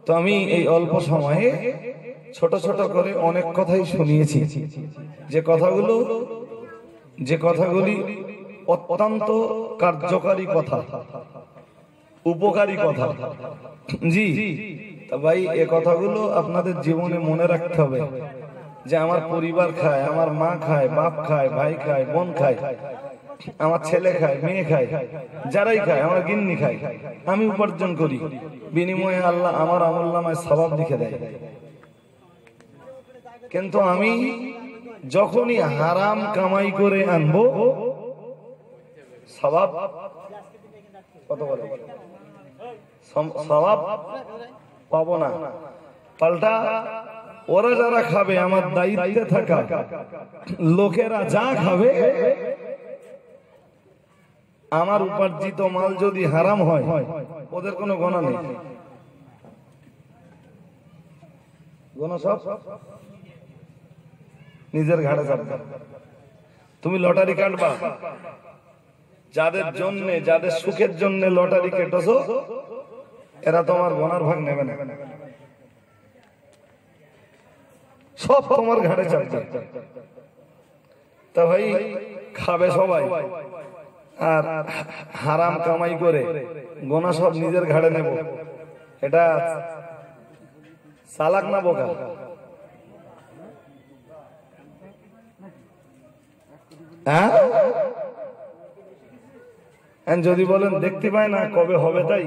তো আমি এই অল্প সময়ে ছোট ছোট করে অনেক কথাই শুনিয়েছি, যে কথাগুলি অত্যন্ত কার্যকারী কথা, উপকারী কথা জি। তা ভাই, এ কথাগুলো আপনাদের জীবনে মনে রাখতে হবে যে আমার পরিবার খায়, আমার মা খায়, বাপ খায়, ভাই খায়, বোন খায়, আমার ছেলে খায়, মেয়ে খায়, যারাই খায়, আমার গিন্নি খায়, আমি উপার্জন করি, বিনিময়ে আল্লাহ আমার আমলনামায় সওয়াব লিখে দেয়। কিন্তু আমি যখনই হারাম কামাই করে আনবো, সওয়াব কত বলে সওয়াব পাবো না, পাল্টা ওরা যারা খাবে, আমার দায়িত্বে থাকা লোকেরা যা খাবে, আমার উপার্জিত মাল যদি হারাম হয়, ওদের কোনো গোনা নেই, গোনা সব নিজের ঘাড়ে চাপবে। তুমি লটারি কাটবা, যাদের জন্য, যাদের সুখের জন্য লটারি কেটেছো, এরা তোমার গোনার ভাগ নেবে না, সব তোমার ঘাড়ে চাপবে। তা ভাই, খাবে সবাই, আর হারাম কামাই করে গোনা সব নিজের ঘাড়ে নেব, এটা চালাক না বোকা? হ্যাঁ, যদি বলেন দেখতে পায় না, কবে হবে তাই,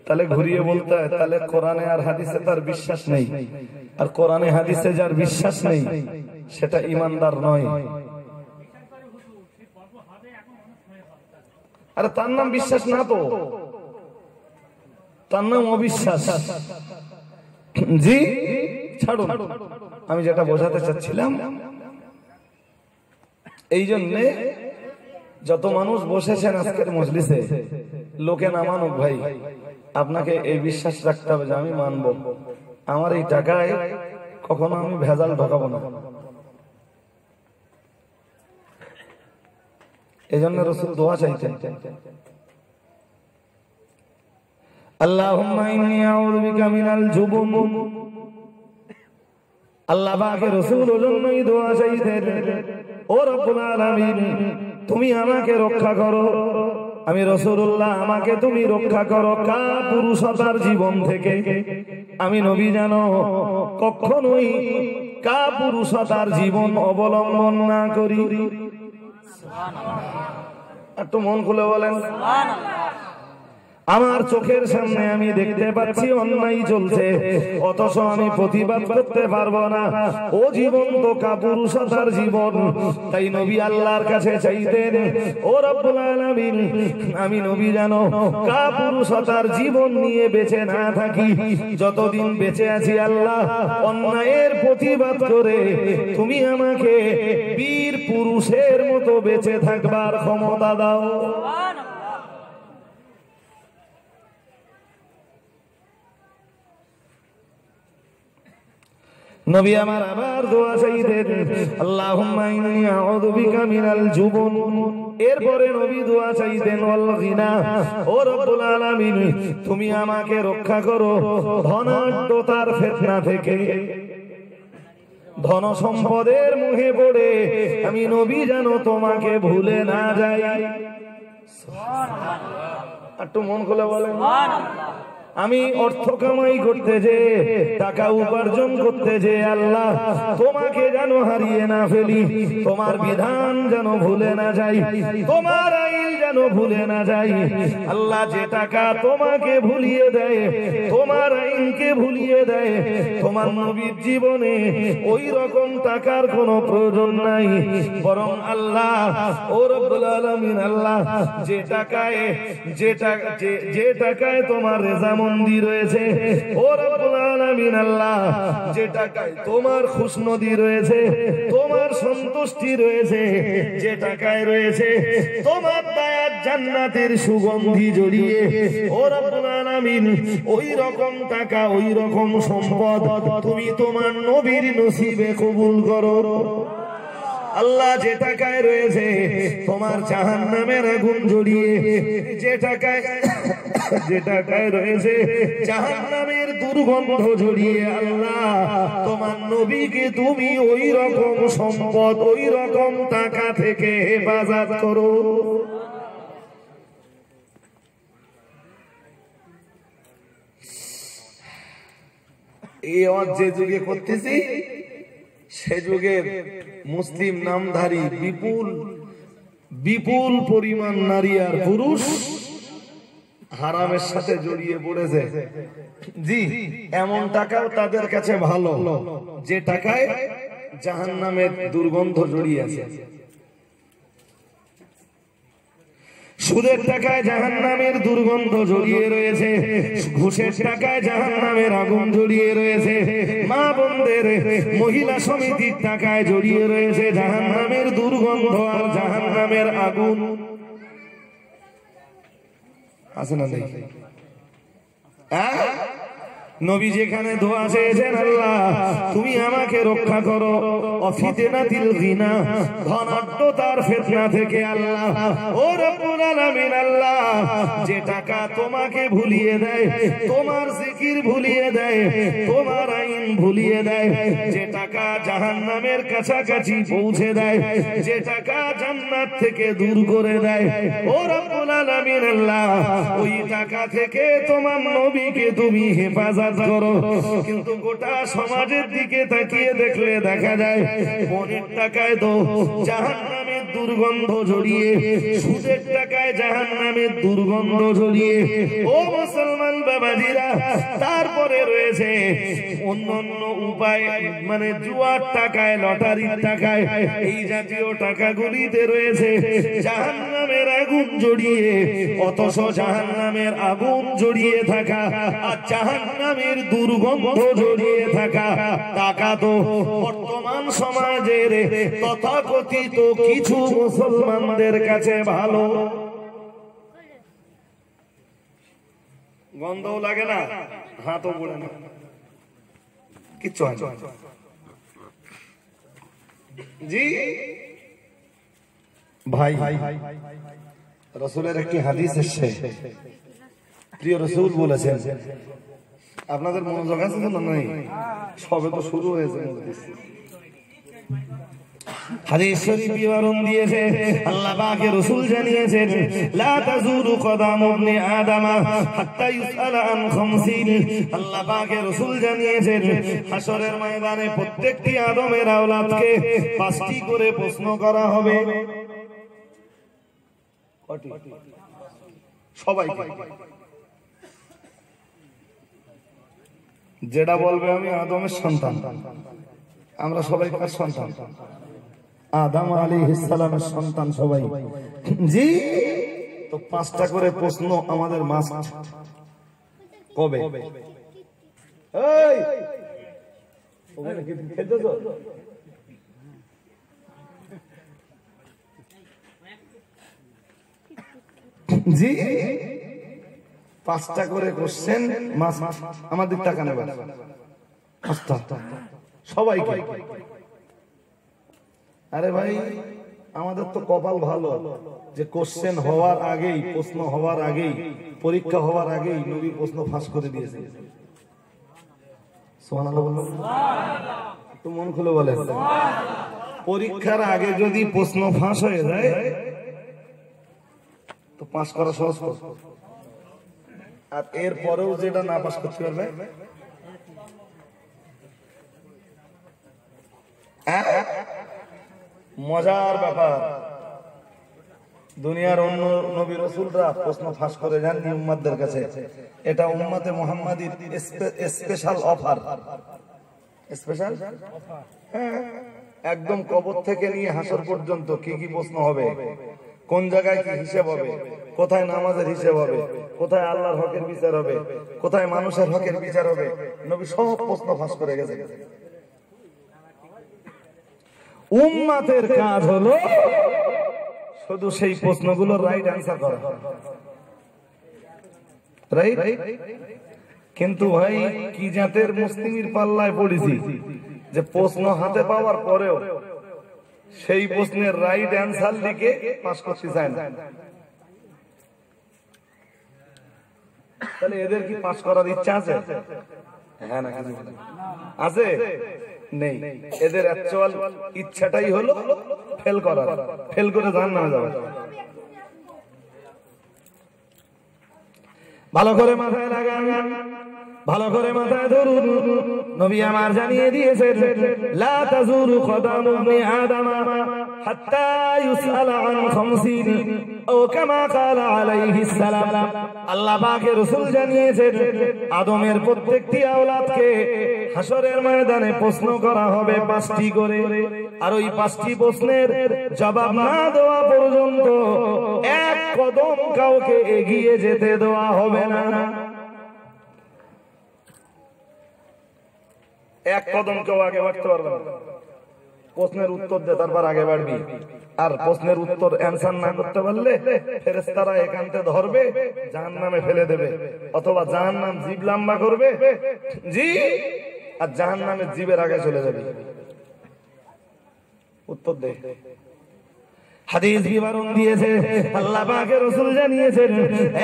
তাহলে ঘুরিয়ে বলতে হয়, তাহলে কোরআনে আর হাদিসে তার বিশ্বাস নেই, আর কোরআনে হাদিসে যার বিশ্বাস নেই সেটা ঈমানদার নয়। আরে তার নাম বিশ্বাস না, তো তার নাম অবিশ্বাস জি। ছাড়ুন, আমি যেটা বোঝাতে চাচ্ছিলাম, এই জন্যে যত মানুষ বসেছেন আজকের মজলিসে, লোকে না মানুক ভাই, আপনাকে এই বিশ্বাস রাখতে হবে যে আমি মানবো, আমার এই টাকায় কখনো আমি ভেজাল ঢোকাবো না। এই জন্য রাসূল দোয়া চাইতেন, আল্লাহুম্মা ইন্নী আউযু বিকা মিনাল জুবন। আল্লাহ পাকের রাসূল ওই দোয়া চাইতেন, ও রব্বুল আলামিন, তুমি আমাকে রক্ষা করো, আমি রাসূলুল্লাহ, আমাকে তুমি রক্ষা করো কাপুরুষতার জীবন থেকে। আমি নবী জানো কখনোই কাপুরুষতার জীবন অবলম্বন না করি। একটু মন খুলে বলেন। আমার চোখের সামনে আমি দেখতে পাচ্ছি অন্যায় চলছে, অথচ আমি প্রতিবাদ করতে পারবো না। ও জীবন তো কাপুরুষতার জীবন। তাই নবী আল্লাহর কাছে চাইতেন, ও রব্বুল আলামিন, আমি নবী জানো কাপুরুষতার জীবন নিয়ে বেঁচে না থাকি, যতদিন বেঁচে আছি আল্লাহ অন্যায়ের প্রতিবাদ করে তুমি আমাকে বীর পুরুষের মতো বেঁচে থাকবার ক্ষমতা দাও। নবী আমার আবার দোয়া চাইতেন, আল্লাহুম্মা ইন্নী আউযু বিকা মিনাল জুবন। এরপরে নবী দোয়া চাইতেন ওয়াল গিনা, ও রব্বুল আলামিন তুমি আমাকে রক্ষা করো ধনাঢ্যতার ফিতনা থেকে। ধন সম্পদের মোহে পড়ে আমি নবী যেন তোমাকে ভুলে না যাই। সুবহানাল্লাহ, একটু মন খুলে বলেন। সুবহানাল্লাহ। আমি অর্থ কামাই করতে যে, টাকা উপার্জন করতে যে আল্লাহ তোমাকে যেন হারিয়ে না ফেলি, তোমার বিধান যেন ভুলে না যাই, তোমার আইন যেন ভুলে না যাই। আল্লাহ যে টাকা তোমাকে ভুলিয়ে দেয়, তোমার আইনকে ভুলিয়ে দেয়, তোমার নবীর জীবনে ওই রকম টাকার কোনো প্রয়োজন নাই। বরং আল্লাহ ও রব্বুল আলামিন আল্লাহ যে টাকায় তোমার রেজামন্দি রয়েছে, ও রব্বুল আলামিন আল্লাহ যে টাকায় তোমার খুশনদি রয়েছে, তোমার সন্তুষ্টি রয়েছে, যে টাকায় রয়েছে তোমার দয়ার জান্নাতের সুগন্ধি জড়িয়ে, ও রব্বুল আলামিন ওই রকম টাকা ওই রকম সম্পদ তুমি তোমার নবীর নসিবে কবুল করো। আল্লাহ যে টাকায় রয়েছে তোমার জাহান্নামের আগুন জড়িয়ে, যে টাকায় রয়েছে জাহান্নামের দুর্গন্ধ জড়িয়ে, আল্লাহ তোমার নবীকে তুমি ওই রকম সম্পদ ওই রকম টাকা থেকে হেফাজত করো। এই যে যুগে করতেছি সে যুগে মুসলিম নামধারী বিপুল পরিমাণ নারী আর পুরুষ হারামের সাথে জড়িয়ে পড়েছে। জি, এমন টাকাও তাদের কাছে ভালো যে টাকায় জাহান্নামের দুর্গন্ধ জড়িয়ে আছে। সুদের টাকায় জাহান্নামের দুর্গন্ধ জড়িয়ে রয়েছে, ঘুষের টাকায় জাহান্নামের আগুন জড়িয়ে রয়েছে, মা বোনদের মহিলা সমিতির টাকায় জড়িয়ে রয়েছে জাহান্নামের দুর্গন্ধ আর জাহান্নামের আগুন। আছে না নেই? নবী যেখানে দোয়া চেয়েছেন, আল্লাহ তুমি আমাকে রক্ষা করো অফিতনাতিল গিনা, ধনাঢ্যতার ফিতনা থেকে। আল্লাহ ও রব্বুল আলামিন আল্লাহ যে টাকা তোমাকে ভুলিয়ে দেয়, তোমার জিকির ভুলিয়ে দেয়, তোমার আইন ভুলিয়ে দেয়, যে টাকা জাহান্নামের কাছাকাছি পৌঁছে দেয়, যে টাকা জান্নাত থেকে দূর করে দেয়, ও রব্বুল আলামিন আল্লাহ ওই টাকা থেকে তোমার নবীকে তুমি হেফাজত করো। কিন্তু গোটা সমাজের দিকে তাকিয়ে দেখলে দেখা যায় পনের টাকায় তো জাহান্নামের দুর্গন্ধ জড়িয়ে, সুদের টাকায় জাহান্নামের দুর্গন্ধ জড়িয়ে। ও মুসলমান বাবাজিরা, তারপরে রয়েছে অন্যান্য উপায়, মানে জুয়ার টাকায়, লটারির টাকায়, এই জাতীয় টাকাগুলিতে রয়েছে জাহান্নামের আগুন জড়িয়ে। অথচ জাহান্নামের আগুন জড়িয়ে থাকা আর জাহান্নামের দুর্গন্ধ জড়িয়ে থাকা টাকা তো বর্তমান সমাজের তথাকথিত কিছু মুসলমানদের কাছে ভালো, গন্ধও লাগে না, হাতও পড়ে না, কিচ্ছু হয় না। জি ভাই, রাসূলের একটি হাদিস এসেছে, প্রিয় রাসূল বলেছেন, আপনাদের মনোযোগ আছে তো? নাই, সবে তো শুরু হয়েছে। হাদিস শরীফ বিবরণ দিয়েছে, আল্লাহ পাকের রাসূল জানিয়েছেন, লা তাজুরু কদাম ইবনে আদম হাত্তা ইউসালা আন খামসিন। আল্লাহ পাকের রাসূল জানিয়েছেন, হাশরের ময়দানে প্রত্যেকটি আদমের আওলাদকে 5টি করে প্রশ্ন করা হবে। কয়টি? সবাইকে। যেটা বলবে আমি আদমের সন্তান। আমরা সবাই কার সন্তান? আদম আলাইহিস সালামের সন্তান সবাই। জি, তো 5টা করে প্রশ্ন আমাদের মাস্ট। কবে? এই ওখানে কি খেতেছো? জি, 5টা করে কোশ্চেন মাস্ট। আমাদের টাকা নেবে সবাইকে। আরে ভাই, আমাদের তো কপাল ভালো যে কোশ্চেন হওয়ার আগেই, প্রশ্ন হওয়ার আগেই, পরীক্ষা হওয়ার আগেই নবী প্রশ্ন ফাঁস করে দিয়েছে। সুবহানাল্লাহ বলুন। একটু মন খুলে বলেন। পরীক্ষার আগে যদি প্রশ্ন ফাঁস হয়ে যায় তো পাস করা সহজ। আর এর পরেও যেটা না পাস করতে পারবে, মজার ব্যাপার, দুনিয়ার অন্য নবী রাসূলরা প্রশ্ন ফাঁস করে যাননি উম্মতদের কাছে। এটা উম্মতে মুহাম্মাদীর স্পেশাল অফার। স্পেশাল একদম কবর থেকে নিয়ে হাসর পর্যন্ত কি কি প্রশ্ন হবে, কোন জায়গায় কি হিসাব হবে, কোথায় নামাজের হিসাব হবে, কোথায় আল্লাহর হকের বিচার হবে, কোথায় মানুষের হকের বিচার হবে, নবী সব প্রশ্ন ফাঁস করে গেছে। উম্মতের কাজ হলো শুধু সেই প্রশ্নগুলোর রাইট অ্যান্সার করা। রাইট? কিন্তু ভাই কি জাতের মুসলিমের পাল্লায় পড়েছি যে প্রশ্ন হাতে পাওয়ার পরেও সেই প্রশ্নের রাইট অ্যান্সার লিখে পাস করতে চায় না। তাহলে এদের কি পাস করার ইচ্ছা আছে? হ্যাঁ না আছে? নেই। এদের অ্যাকচুয়াল ইচ্ছাটাই হলো ফেল করার, ফেল করে জাহান্নামে যাওয়া। ভালো করে মাথায় লাগান, ভালো করে মাথায় ধরুন। নবী আমার জানিয়ে দিয়েছেন, লা তাজুরু কদামু ইবনি আদম হাত্তা ইউসআলা আন খামসিন ও কামা ক্বালা আলাইহিস সালাম। আল্লাহ পাকের রাসূল জানিয়েছেন, আদমের প্রত্যেকটি আওলাদকে হাসরের ময়দানে প্রশ্ন করা হবে 5টি করে। আর ওই 5টি প্রশ্নের জবাব না দেওয়া পর্যন্ত এক কদম কাউকে এগিয়ে যেতে দেওয়া হবে না। এক কদম কেউ আগে বাড়তে পারবে না। প্রশ্নের উত্তর দে, তারপর আগে বাড়বি। আর প্রশ্নের উত্তর অ্যান্সার না করতে পারলে ফেরেশতারা একান্তে ধরবে, জাহান্নামে ফেলে দেবে, অথবা জাহান্নাম জীব লম্বা করবে, জি, আর জাহান্নামের জীবের আগে চলে যাবে। উত্তর দে। হাদিস বিবরণ দিয়েছে, আল্লাহ পাকের রাসূল জানিয়েছেন,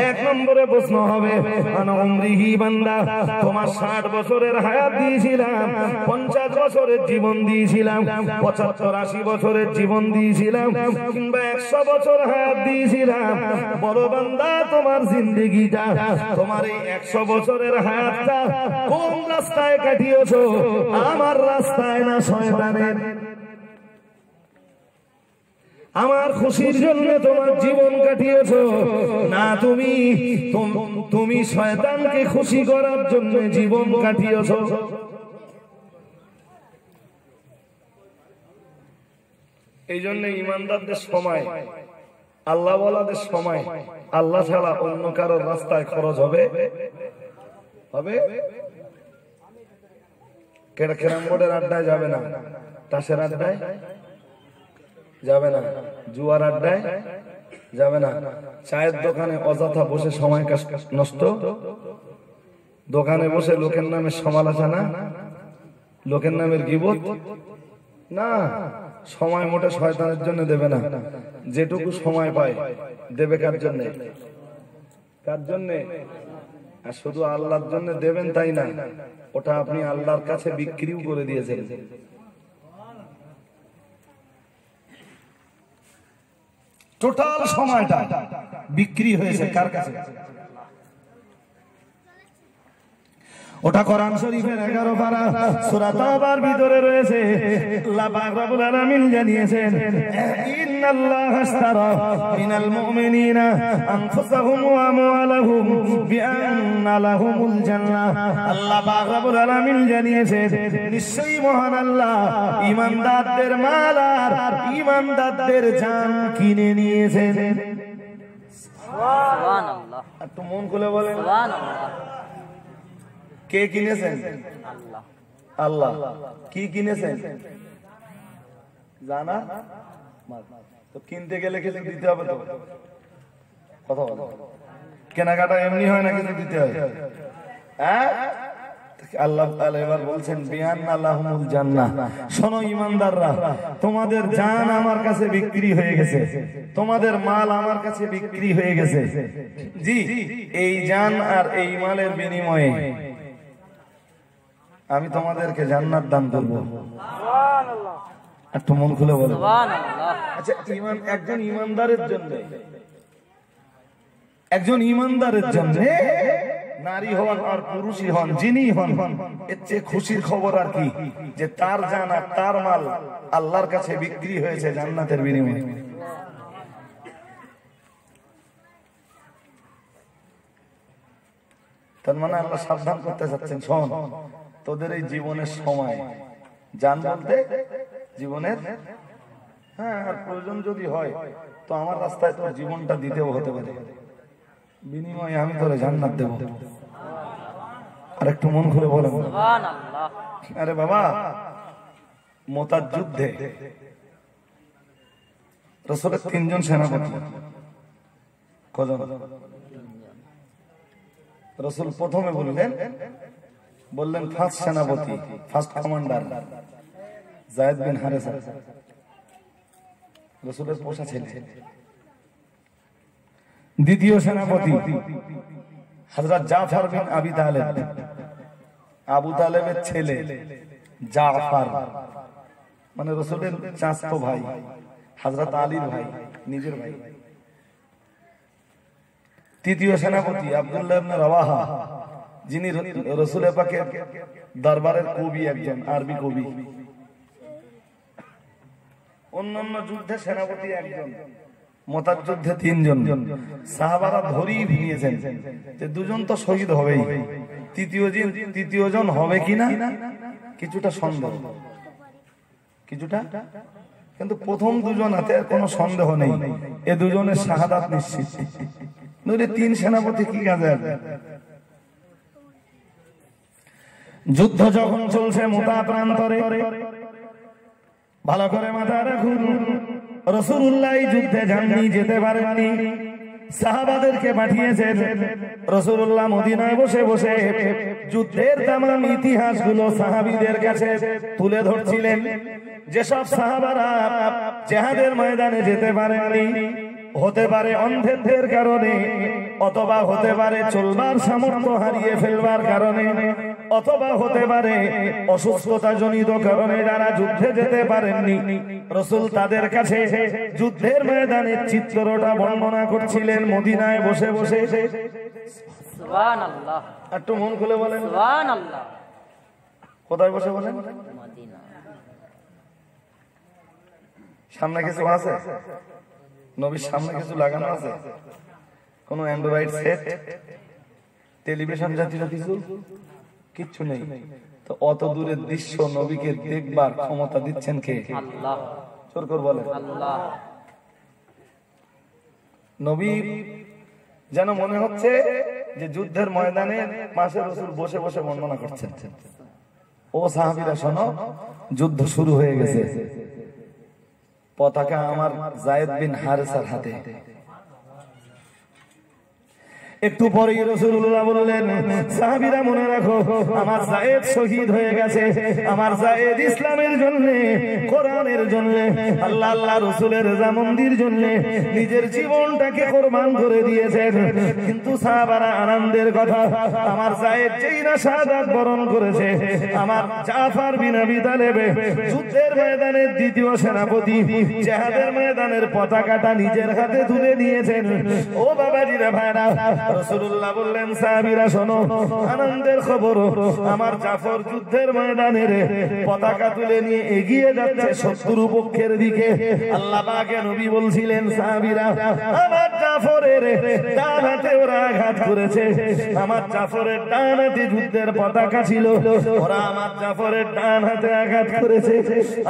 1 নম্বরে প্রশ্ন হবে, আনা উমরিহি বান্দা, তোমার 60 বছরের হায়াত দিয়েছিলাম, 50 বছরের জীবন দিয়েছিলাম, 75-80 বছরের জীবন দিয়েছিলাম, কিংবা 100 বছর হায়াত দিয়েছিলাম, বলো বান্দা তোমার জিন্দেগিটা, তোমার এই 100 বছরের হায়াতটা কোন রাস্তায় কাটিয়েছো? আমার রাস্তায় না শয়তানের? আমার খুশির জন্য তোমার জীবন কাটিয়েছো, না তুমি শয়তানকে খুশি করার জন্য জীবন কাটিয়েছো? এই জন্য ইমানদারদের সময়, আল্লাহ ওয়ালাদের সময় আল্লাহ ছাড়া অন্য কারোর রাস্তায় খরচ হবে হবে? ক্যারাম বোর্ডের আড্ডায় যাবে না, তাসের আড্ডায় যাবে না, জুয়ার আড্ডায় যাবে না, চায়ের দোকানে অযথা বসে সময় নষ্ট, দোকানে বসে লোকের নামে সমালোচনা, লোকের নামের গীবত না। সময় মোটে শয়তানের জন্য দেবে না। যেটুকু সময় পায় দেবে কার জন্য? কার জন্য? আর শুধু আল্লাহর জন্য দেবেন তাই না, ওটা আপনি আল্লাহর কাছে বিক্রিও করে দিয়েছেন। টোটাল সময়টা বিক্রি হয়েছে কার কাছে? ওটা কোরআন শরীফের 11 পারা সূরা তাওবার ভিতরে রয়েছে। আল্লাহ পাক রব্বুল আলামিন জানিয়েছেন ইন্নাল্লাহা আশতারা মিনাল মুমিনিনা আনফুসাহুম ওয়া আমওয়ালাহুম বিআন্না লাহুমুল জান্নাহ। আল্লাহ পাক রব্বুল আলামিন জানিয়েছেন নিশ্চয়ই মহান আল্লাহ ঈমানদারদের মাল আর ঈমানদারদের জান কিনে নিয়েছেন। সুবহানাল্লাহ। একটু মন খুলে বলেন সুবহানাল্লাহ। কে কিনেছেন? আল্লাহ। কি কিনেছেন জানা? তো কিনতে গেলে কিছু দিতে হবে তো, কথা বলো। কেনাকাটা এমনি হয় না, কিছু দিতে হয়। হ্যাঁ, আল্লাহ তাআলা এবার বলছেন বিআন্না লাহুমুল জান্নাহ। শোনো ঈমানদাররা, তোমাদের জান আমার কাছে বিক্রি হয়ে গেছে, তোমাদের মাল আমার কাছে বিক্রি হয়ে গেছে। জি, এই জান আর এই মালের বিনিময়ে আমি তোমাদেরকে জান্নাত দান করব। সুবহানাল্লাহ। একটু মন খুলে বলো সুবহানাল্লাহ। আচ্ছা, ঈমান একজন ঈমানদারের জন্য, একজন ঈমানদারের জন্য নারী হন আর পুরুষই হন, যিনি হন, এর চেয়ে খুশির খবর আর কি যে তার জান আর তার মাল আল্লাহর কাছে বিক্রি হয়েছে জান্নাতের বিনিময়ে। তার মানে আল্লাহ সাবধান করতে চাচ্ছেন, শোন তোদের এই জীবনের সময় জান বলতে জীবনের, হ্যাঁ, আর প্রয়োজন যদি হয় তো আমার রাস্তায় তোর জীবনটা দিতেও হতে পারে, বিনিময়ে আমি তোরে জান্নাত দেব। আর একটু মন খুলে বলেন সুবহানাল্লাহ। আরে বাবা, মুতার যুদ্ধে রাসূলের 3 জন সেনাপতি, কজন? রাসূল প্রথমে বললেন ফার্স্ট সেনাপতি, ফার্স্ট কমান্ডার যায়েদ বিন হারেসা, রাসূলের পোষা ছেলে। দ্বিতীয় সেনাপতি হযরত জাফর বিন আবি তালেব, আবু তালেবের ছেলে জাফর, মানে রাসূলের চাচাতো ভাই, হযরত আলীর ভাই, নিজের ভাই। তৃতীয় সেনাপতি আব্দুল্লাহ ইবনে রাওয়াহা, যিনি রাসূল পাকের দরবারের কবি, একজন আরবি কবি। অন্যান্য যুদ্ধে সেনাপতি একজন, মুতার যুদ্ধে 3 জন। সাহাবারা ধরেই নিয়েছেন যে 2 জন তো শহীদ হবেই, তৃতীয় জন হবে কিনা কিছুটা সন্দেহ, কিছুটা, কিন্তু প্রথম 2 জন হাতে কোনো সন্দেহ নেই, এ 2 জনের শাহাদাত নিশ্চিত। নইলে 3 সেনাপতি কি কাজে আসবে? যুদ্ধ যখন চলছে মুতা প্রান্তরে, ভালো করে মাথায় রাখুন, রাসূলুল্লাহ যুদ্ধে যাননি, যেতে পারেননি, সাহাবাদেরকে পাঠিয়েছেন। রাসূলুল্লাহ মদিনায় বসে বসে যুদ্ধের তামাম ইতিহাসগুলো সাহাবীদের কাছে তুলে ধরছিলেন। যেসব সাহাবারা জিহাদের ময়দানে যেতে পারেননি, হতে পারে অন্ধত্বের কারণে, অথবা হতে পারে চলবার সামর্থ্য হারিয়ে ফেলবার কারণে, অথবা হতে পারে অসুস্থতা জনিত কারণে যারা যুদ্ধে যেতে পারেননি, রাসূল তাদের কাছে যুদ্ধের ময়দানের চিত্রটা বর্ণনা করছিলেন মদিনায় বসে বসে। সুবহানাল্লাহ। একটু মন খুলে বলেন সুবহানাল্লাহ। কোথায় বসে বলেন? মদিনা। সামনে কিছু আছে? নবীর সামনে কিছু লাগানো আছে? কোন অ্যান্ড্রয়েড সেট, টেলিভিশন জাতীয় কিছু কিচ্ছু নেই। তো অত দূরের দৃশ্য নবীকে দেখবার ক্ষমতা দিচ্ছেন কে? আল্লাহ। জোর করে বলেন আল্লাহ। নবী যেন মনে হচ্ছে যে যুদ্ধের ময়দানে পাশে রাসূল বসে বসে বর্ণনা করছেন। ও সাহাবীরা শোনো, যুদ্ধ শুরু হয়ে গেছে, পতাকা আমার যায়েদ বিন হারেসার হাতে। একটু পরে রাসূলুল্লাহ বললেন, সাহাবীরা মনে রাখো, আমার যায়েদ শহীদ হয়ে গেছে, আমার যায়েদ ইসলামের জন্য, কোরআনের জন্য, আল্লাহ রাসূলের রাজমন্দির জন্য নিজের জীবনটাকে কুরবান করে দিয়েছেন। কিন্তু সাহাবারা আনন্দের কথা, আমার যায়েদ যেই না শাহাদাত বরণ করেছে, আমার জাফর বিন আবি তালেব যুদ্ধের ময়দানের 2য় সেনাপতি, জিহাদের ময়দানের পতাকাটা নিজের হাতে তুলে নিয়েছেন। ও বাবাজিরা ভাইরা, রাসূলুল্লাহ বললেন সাহাবীরা শোনো আনন্দের খবর আমার জাফর যুদ্ধের ময়দানে পতাকা তুলে নিয়ে এগিয়ে যাচ্ছে শত্রু পক্ষের দিকে আল্লাহ পাকে নবী বলছিলেন সাহাবীরা আমার জাফরের ডান হাতে ওরা আঘাত করেছে আমার জাফরের ডান হাতে যুদ্ধের পতাকা ছিল ওরা আমার জাফরের ডান হাতে আঘাত করেছে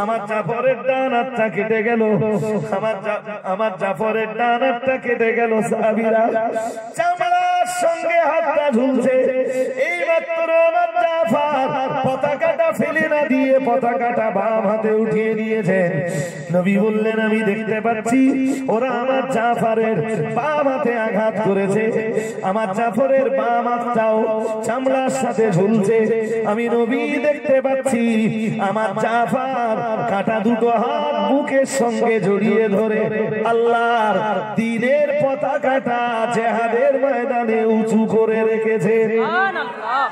আমার জাফরের ডান হাতটা কেটে গেল আমার জাফরের ডান হাতটা কেটে গেল সাহাবীরা চামড়ার সঙ্গে হাতটা ঝুলছে এই মাত্র আমার জাফর পতাকাটা ফেলে না দিয়ে পতাকাটা বাম হাতে উঠিয়ে নিয়েছে নবী বললেন আমি দেখতে পাচ্ছি ওরা আমার জাফরের বাম হাতে আঘাত করেছে আমার জাফরের বাম হাতটাও চামড়ার সাথে ঝুলছে আমি নবী দেখতে পাচ্ছি আমার জাফর কাটা দুটো হাত বুকের সঙ্গে জড়িয়ে ধরে আল্লাহর দ্বীনের পতাকাটা জিহাদের ময়দানে উঁচু করে রেখেছে সুবহানাল্লাহ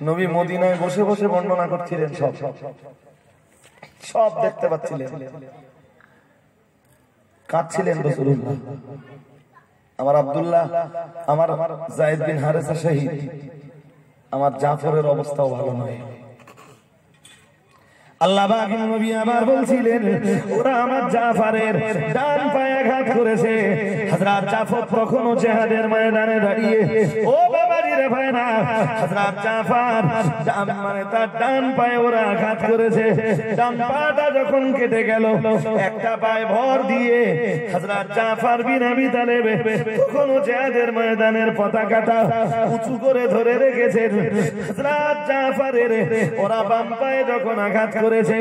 নবী মদিনায় বসে বসে বর্ণনা করছিলেন সব দেখতে পাচ্ছিলেন কাঁদছিলেন রাসূলুল্লাহ আমার আব্দুল্লাহ আমার যায়েদ বিন হারেসা শহীদ আমার জাফরের অবস্থাও ভালো নয় আল্লাহ পাক নবী আবার বলছিলেন ওরা আমার জাফরের ডান পায়ে আঘাত করেছে হযরত জাফর তখনও জিহাদের ময়দানে দাঁড়িয়ে ও বাবাজি রে ভাইরা হযরত জাফর মানে তার ডান পায়ে ওরা আঘাত করেছে ডান পাটা যখন কেটে গেল একটা পায়ে ভর দিয়ে হযরত জাফর বিন আবি তালেব তখনও জিহাদের ময়দানের পতাকাটা উঁচু করে ধরে রেখেছেন হযরত জাফরের ওরা বাম পায়ে যখন আঘাত করেছে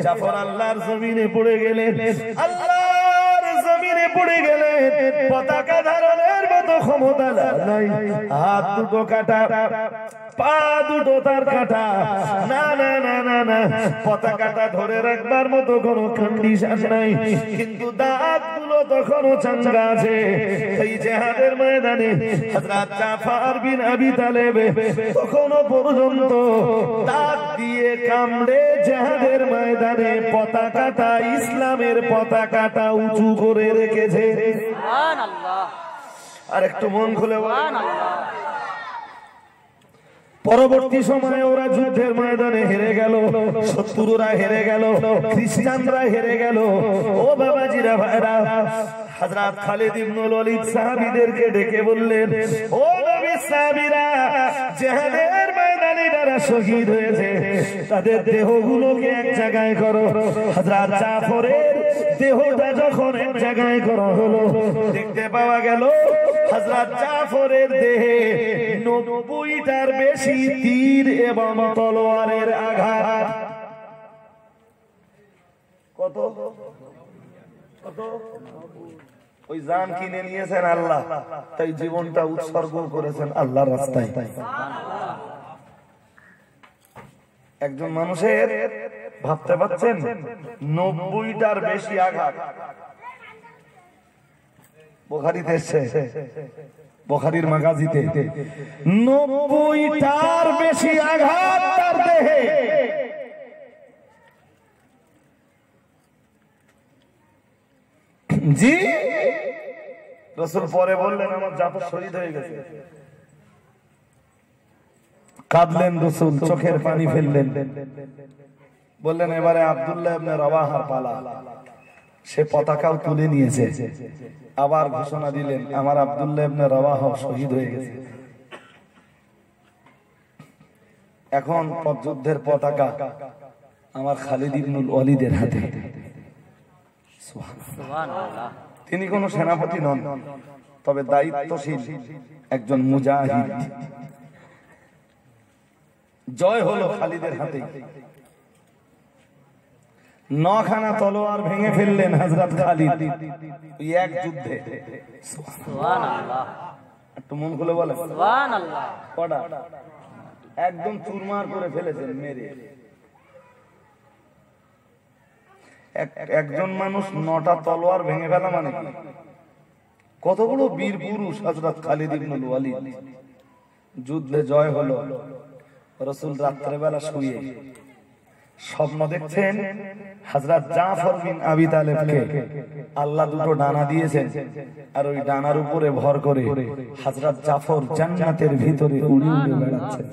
জাফর আল্লাহর জমিনে পড়ে গেলেন আল্লাহর জমিনে পড়ে গেলেন পতাকা ধারণের মতো ক্ষমতা নাই হাত দুটো কাটা পা দুটো তার কাটা না না না না না পতাকাটা ধরে রাখবার মতো কোনো কন্ডিশন নাই কিন্তু দাঁতগুলো তখনও চাঙ্গা আছে এই জিহাদের ময়দানে হযরত জাফর বিন আবি তালেব তখনও পর্যন্ত দাঁত দিয়ে কামড়ে জিহাদের ময়দানে পতাকাটা ইসলামের পতাকাটা উঁচু করে রেখেছে সুবহানাল্লাহ আর একটু মন খুলে সুবহানাল্লাহ পরবর্তী সময়ে ওরা যুদ্ধের ময়দানে হেরে গেল শত্রুরা হেরে গেল খ্রিস্টানরা হেরে গেল ও বাবাজিরা ভাইরা হযরত খালিদ ইবনুল ওয়ালিদ সাহাবীদেরকে ডেকে বললেন ও নবী সাহাবীরা জিহাদের ময়দানে যারা শহীদ হয়েছে তাদের দেহগুলোকে এক জায়গায় করো হযরত জাফরের দেহটা যখন এক জায়গায় করা হলো দেখতে পাওয়া গেল হযরত জাফরের দেহে 90টার বেশি তীর এবং তলোয়ারের আঘাত কত কত ওই জান কিনে নিয়েছেন আল্লাহ তাই জীবনটা উৎসর্গ করেছেন আল্লাহর রাস্তায় একজন মানুষের ভাবতে পাচ্ছেন 90টার বেশি আঘাত বুখারীতে এসেছে বুখারীর মাগাজিতে 90টার বেশি আঘাত তার দেহে জি রাসূল পরে বললেন আমার জাফর শহীদ হয়ে গেছে কাঁদলেন রাসূল চোখের পানি ফেললেন বললেন এবারে আব্দুল্লাহ ইবনে রাওয়াহার পালা সে পতাকাও তুলে নিয়েছে আবার ঘোষণা দিলেন আমার আব্দুল্লাহ ইবনে রাওয়াহা শহীদ হয়ে গেছে এখন যুদ্ধের পতাকা আমার খালিদ ইবনুল ওয়ালিদের হাতে সুবহানাল্লাহ তিনি কোন সেনাপতি নন তবে দায়িত্বশীল একজন মুজাহিদ জয় হলো খালিদের হাতে 9খানা তলোয়ার ভেঙে ফেললেন হযরত খালিদ এক যুদ্ধে সুবহানাল্লাহ একটু মন খুলে বলেন সুবহানাল্লাহ কটা একদম চুরমার করে ফেলেছেন মেরে একজন মানুষ 9টা তলোয়ার ভেঙে ফেলা মানে কি কতগুলো বীর পুরুষ হযরত খালিদ ইবনুল ওয়ালিদ যুদ্ধে জয় হলো রাসূল রাত্রে বেলা শুয়ে স্বপ্ন দেখছেন হযরত জাফর বিন আবি তালেবকে আল্লাহ দুটো ডানা দিয়েছেন, আর ওই ডানার উপরে ভর করে হযরত জাফর জান্নাতের ভিতরে উড়ে উড়ে বেড়াচ্ছেন।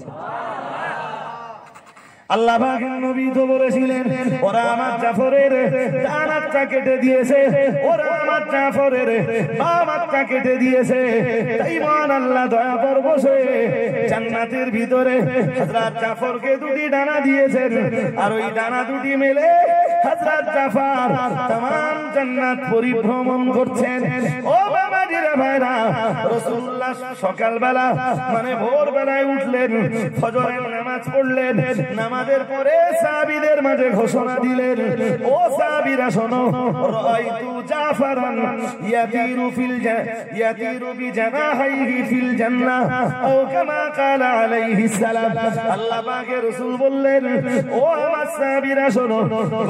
আল্লাহ পাকের নবী তো বলেছিলেন, ওরা আমার জাফরের ডান হাতটা কেটে দিয়েছে, ওরা আমার জাফরের বাম হাতটা কেটে দিয়েছে। তাই মহান আল্লাহ দয়া করে বসে জান্নাতের ভিতরে হযরত জাফরকে দুটি ডানা দিয়েছেন, আর ওই ডানা দুটি মেলে হযরত জাফর तमाम জান্নাত পরিভ্রমণ করছেন। ও বাবাজিরা ভাইরা, রাসূলুল্লাহ সকালবেলা মানে ভোরবেলায় উঠলেন, ফজরের নামাজ পড়লেন, নামাজের পরে সাহাবীদের মাঝে ঘোষণা দিলেন, ও সাহাবীরা শোনো, রাআইতু জাফরান ইয়াতিরু বিজানাহিহি ফিল জান্নাহ আও কামা ক্বালা আলাইহিস সালাম। আল্লাহ পাকের রাসূল বললেন, ও আমার সাহাবীরা শোনো,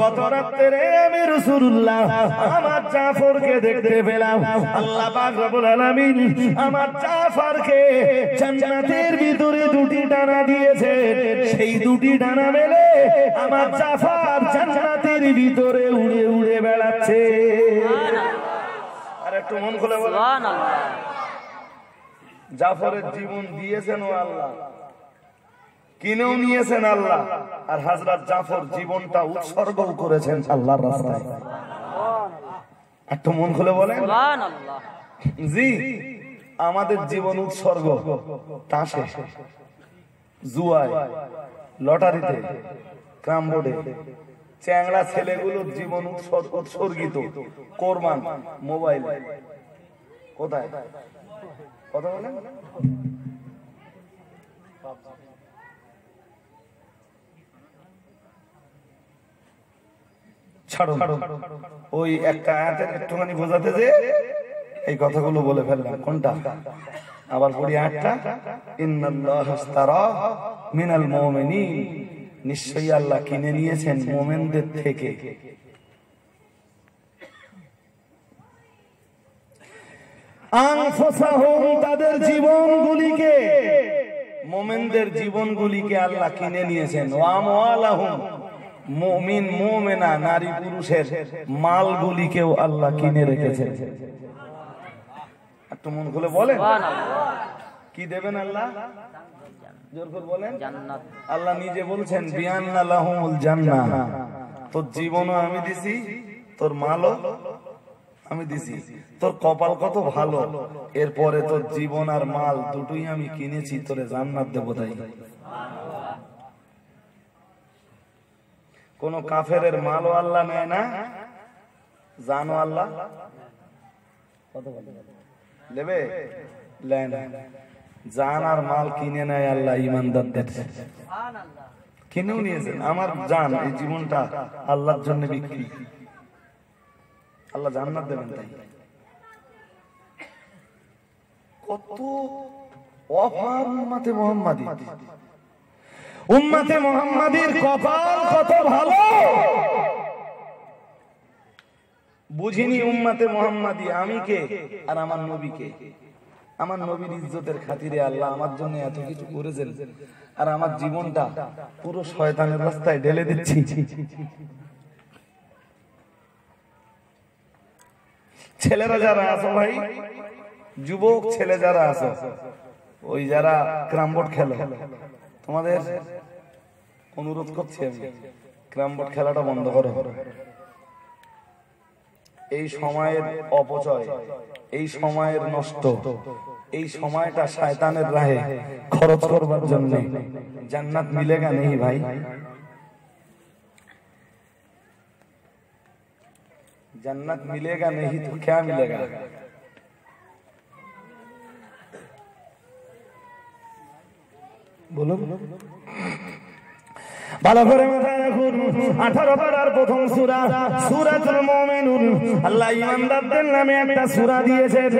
গত রাতে আমি রাসূলুল্লাহ আমার জাফরকে দেখতে পেলাম। আল্লাহ পাক রব্বুল আলামিন আমার জাফরকে জান্নাতের ভিতরে দুটি ডানা দিয়েছে, সেই দুটি ডানা মেলে আমার জাফর জান্নাতের ভিতরে উড়ে উড়ে বেড়াচ্ছে। আর একটু মন খুলে বলেন সুবহানাল্লাহ। জাফরের জীবন দিয়েছেন ও আল্লাহ, কিনেও নিয়েছেন আল্লাহ, আর হযরত জাফর জীবনটা উৎসর্গ করেছেন আল্লাহর রাস্তায়। একটু মন খুলে বলেন সুবহানাল্লাহ। জি, আমাদের জীবন উৎসর্গ তাসে, জুয়ায়, লটারিতে, ক্রাম বোর্ডে, চ্যাংড়া ছেলেগুলোর জীবন উৎসর্গিত কোরবান মোবাইল। কোথায় কথা বলেন? ছাড়ো, ওই একটা আয়াতের একটুখানি বোঝাতে যে এই কথাগুলো বলে ফেললাম। কোনটা? আবার পড়ি আয়াতটা, ইন্নাল্লাহা ইশতারা মিনাল মুমিনিন, নিশ্চয়ই আল্লাহ কিনে নিয়েছেন মুমিনদের থেকে আনফুসাহুম, তাদের জীবনগুলিকে, মুমিনদের জীবনগুলিকে আল্লাহ কিনে নিয়েছেন। ওয়া আমওয়ালাহুম, মুমিন মুমিনা নারী পুরুষের মালগুলিকেও আল্লাহ কিনে রেখেছেন। একটু মন খুলে বলেন কি দেবেন আল্লাহ? জোর করে বলেন জান্নাত। আল্লাহ নিজে বলছেন বিআন্না লাহুমুল জান্নাহ, তোর জীবনও আমি দিছি, তোর মালও আমি দিছি, তোর কপাল কত ভালো, এরপরে তোর জীবন আর মাল দুটোই আমি কিনেছি, তোরে জান্নাত দেব। তাই কোন কাফেরের মালও আল্লাহ নেয় না, জানো আল্লাহ দেবে জান আর মাল কিনে নেয় আল্লাহ ইমানদারদের। কিনেও নিয়েছেন আমার জান, এই জীবনটা আল্লাহর জন্য বিক্রি, আল্লাহ জান্নাত দেবেন। তাই কত অফার উম্মতে মুহাম্মাদি, উম্মতে মুহাম্মাদির কপাল কত ভালো। বুঝিনি উম্মতে মুহাম্মাদি আমি কে আর আমার নবী কে। আমার নবীর ইজ্জতের খাতিরে আল্লাহ আমার জন্য এত কিছু করেছেন, আর আমার জীবনটা পুরো শয়তানের রাস্তায় ঢেলে দিচ্ছি। ছেলেরা যারা আছো ভাই, যুবক ছেলে যারা আছো, ওই যারা ক্রাম বোর্ড খেলো, তোমাদের অনুরোধ করছি আমি, ক্রাম বোর্ড খেলাটা বন্ধ করো। এই সময়ের অপচয়, এই সময়ের নষ্ট, এই সময়টা শয়তানের রাহে খরচ করবার জন্য জান্নাত মিলেগা নেই ভাই। जन्नत मिलेगा नहीं तो क्या मिलेगा? बोलो ভালো করে মাথায় রাখুন 18 পারার প্রথম সূরা সূরাতুল মুমিনুন। আল্লাহ ঈমানদারদের নামে একটা সূরা দিয়েছেন।